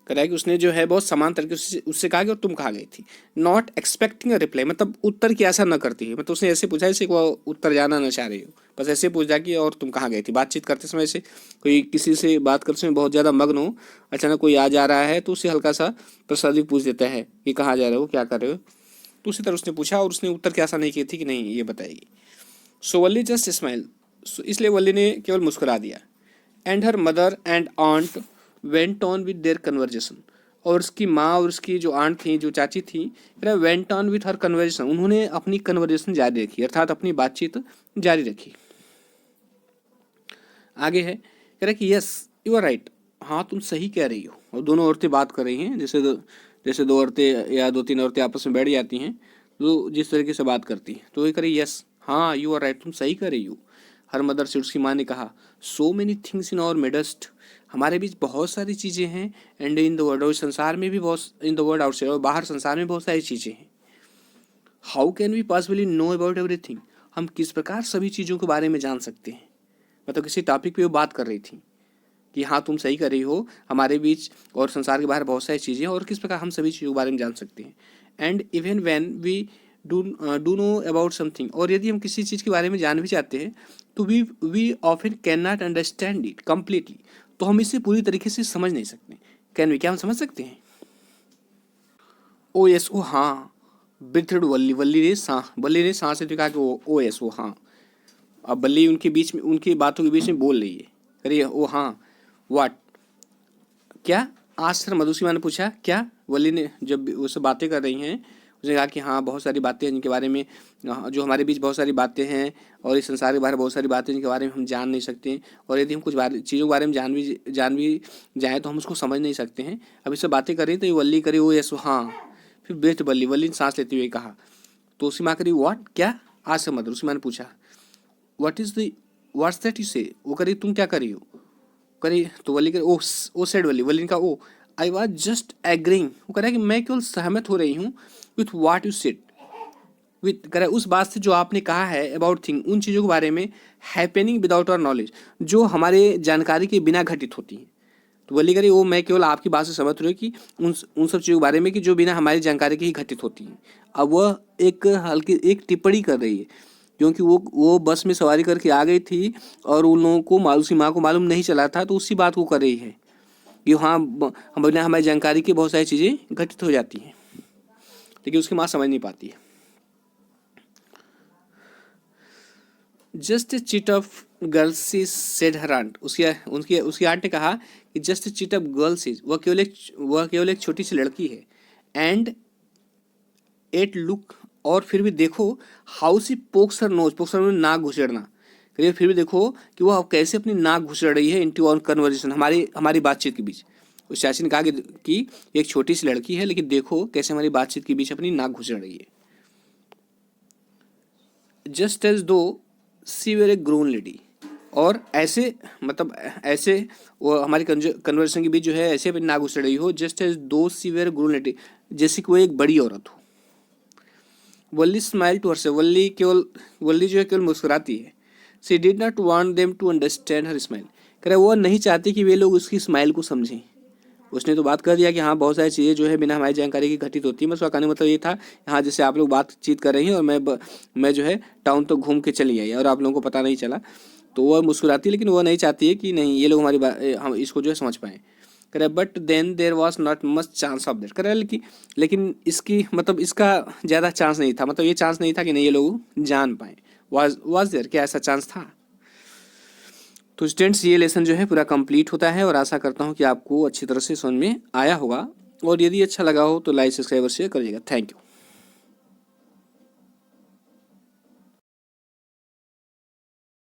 कह रहा है कि उसने जो है बहुत समान तरीके से उससे कहा कि और तुम कहाँ गई थी। नॉट एक्सपेक्टिंग अ रिप्लाई, मतलब उत्तर की आशा न करती है। मतलब उसने ऐसे पूछा जैसे कि वो उत्तर जाना न चाह रही हो, बस ऐसे पूछा कि और तुम कहाँ गई थी। बातचीत करते समय से कोई किसी से बात करते समय बहुत ज़्यादा मग्न हो, अचानक कोई आ जा रहा है तो उसे हल्का सा प्रसादी पूछ देता है कि कहाँ जा रहे हो, क्या कर रहे हो। तो उसी तरह उसने पूछा और उसने उत्तर की आशा नहीं की थी कि नहीं ये बताएगी। सो वल्ली जस्ट स्माइल, इसलिए वल्ली ने केवल मुस्कुरा दिया। And her mother and aunt went on with their conversation, और उसकी माँ और उसकी जो आंट थी, जो चाची थी, went on with her conversation, उन्होंने अपनी कन्वर्जेशन जारी रखी, अर्थात अपनी बातचीत जारी रखी। आगे है कह रहा कि यस यू आर राइट, हाँ तुम सही कह रही हो। और दोनों औरतें बात कर रही हैं, जैसे दो औरतें या दो तीन औरतें आपस में बैठ जाती हैं तो जिस तरीके से बात करती हैं, तो ये कह रही यस, हाँ यू आर राइट, तुम सही कह रही हो। हर मदर से उसकी माँ ने कहा, so many things in our midst, हमारे बीच बहुत सारी चीज़ें हैं। एंड इन द वर्ल्ड, और संसार में भी बहुत, इन द वर्ल्ड आउटसाइड, और बाहर संसार में बहुत सारी चीज़ें हैं। How can we possibly know about everything, हम किस प्रकार सभी चीज़ों के बारे में जान सकते हैं। मतलब किसी टॉपिक पे वो बात कर रही थी कि हाँ तुम सही कर रही हो, हमारे बीच और संसार के बाहर बहुत सारी चीज़ें हैं और किस प्रकार हम सभी चीज़ों के बारे में जान सकते हैं। And even when we do know about something, और यदि हम किसी चीज़ के बारे में जान भी चाहते हैं तो we often can not understand it completely, तो हम इसे पूरी तरीके से समझ नहीं सकते। कैन वी, क्या हम समझ सकते हैं। ओ यस, ओ हाँ, ब्रीथड वल्ली, वल्ली ने सांस से कहा कि ओ यस, ओ हाँ। अब बल्ली उनके बीच में, उनकी बातों के बीच में बोल रही है, करिए ओ हाँ, व्हाट, क्या, आश्चर्य मधुसीमा ने पूछा, क्या। वली ने जब उससे बातें कर रही हैं उसने कहा कि हाँ बहुत सारी बातें हैं जिनके बारे में, जो हमारे बीच बहुत सारी बातें हैं और इस संसार के बारे में बहुत सारी बातें जिनके बारे में हम जान नहीं सकते, और यदि हम कुछ चीज़ों के बारे में जान भी जाएँ तो हम उसको समझ नहीं सकते हैं। अब इससे बातें करी तो ये वल्ली करी वो यस हाँ, फिर बेस्ट वल्ली ने सांस लेते हुए कहा। तो उसकी माँ करी व्हाट, क्या, आज से मदर, उसकी माँ ने पूछा व्हाट्स दैट यू से, वो करी तुम क्या करी हो, करी तो वली करे ओ सेड वली का ओ आई वॉज जस्ट एग्रीइंग, वो कह रहा है कि मैं केवल सहमत हो रही हूँ with what you said, with कह रहा है उस बात से जो आपने कहा है, अबाउट थिंग, उन चीज़ों के बारे में, हैपनिंग विदाउट आवर नॉलेज, जो हमारे जानकारी के बिना घटित होती हैं। तो वली करी वो मैं केवल आपकी बात से सहमत हूँ कि उन सब चीज़ों के बारे में कि जो बिना हमारी जानकारी के ही घटित होती हैं। अब वह एक हल्की एक टिप्पणी कर रही है क्योंकि वो बस में सवारी करके आ गई थी और उन लोगों को उसी माँ को मालूम नहीं चला था, तो उसी बात को कर रही है कि हाँ हम बिना हमारी जानकारी की बहुत सारी चीज़ें घटित हो जाती हैं, लेकिन उसकी माँ समझ नहीं पाती है। Just a chit of girls she said her aunt, उसकी आंट ने कहा कि just a chit of girls is, वह केवल एक छोटी सी लड़की है। एंड एट लुक, और फिर भी देखो, how she pokes her nose, pokes her नाक घुसेड़ना, करिए फिर भी देखो कि वह कैसे अपनी नाक घुसेड़ रही है इनटू आवर कन्वर्जेशन, हमारी बातचीत के बीच। उस चाची ने कहा कि एक छोटी सी लड़की है लेकिन देखो कैसे हमारी बातचीत के बीच अपनी नाक घुसेड़ रही है। जस्ट एज दो सी वेर ए ग्रोन लेडी, और ऐसे मतलब ऐसे वो हमारी कन्वर्सेशन के बीच जो है ऐसे अपनी नाक घुसेड़ रही हो, जस्ट एज दो सी वेर ग्रोन लेडी, जैसे कि वो एक बड़ी औरत हो। Valli smile to herself, Valli जो है केवल मुस्कुराती है। She did not want them to understand her smile, कह रहा वो नहीं चाहती कि वे लोग उसकी स्माइल को समझें। उसने तो बात कर दिया कि हाँ बहुत सारी चीज़ें जो है बिना हमारी जानकारी की घटित होती है, बस उसका कहने का मतलब ये था, हाँ जैसे आप लोग बातचीत कर रही हैं और मैं जो है टाउन तो घूम के चली आई और आप लोगों को पता नहीं चला। तो वह मुस्कुराती है, लेकिन वो नहीं चाहती है कि नहीं ये लोग हमारी बात हम इसको जो है समझ पाएँ। कह रहे but then there was not much chance of that. कह रहे लेकिन इसकी मतलब इसका ज़्यादा चांस नहीं था, मतलब ये चांस नहीं था कि नहीं ये लोग जान पाएँ। वाज देयर, क्या ऐसा चांस था? तो स्टूडेंट्स ये लेसन जो है पूरा कंप्लीट होता है और आशा करता हूँ कि आपको अच्छी तरह से समझ में आया होगा, और यदि अच्छा लगा हो तो लाइक सब्सक्राइब और शेयर करिएगा। Thank you.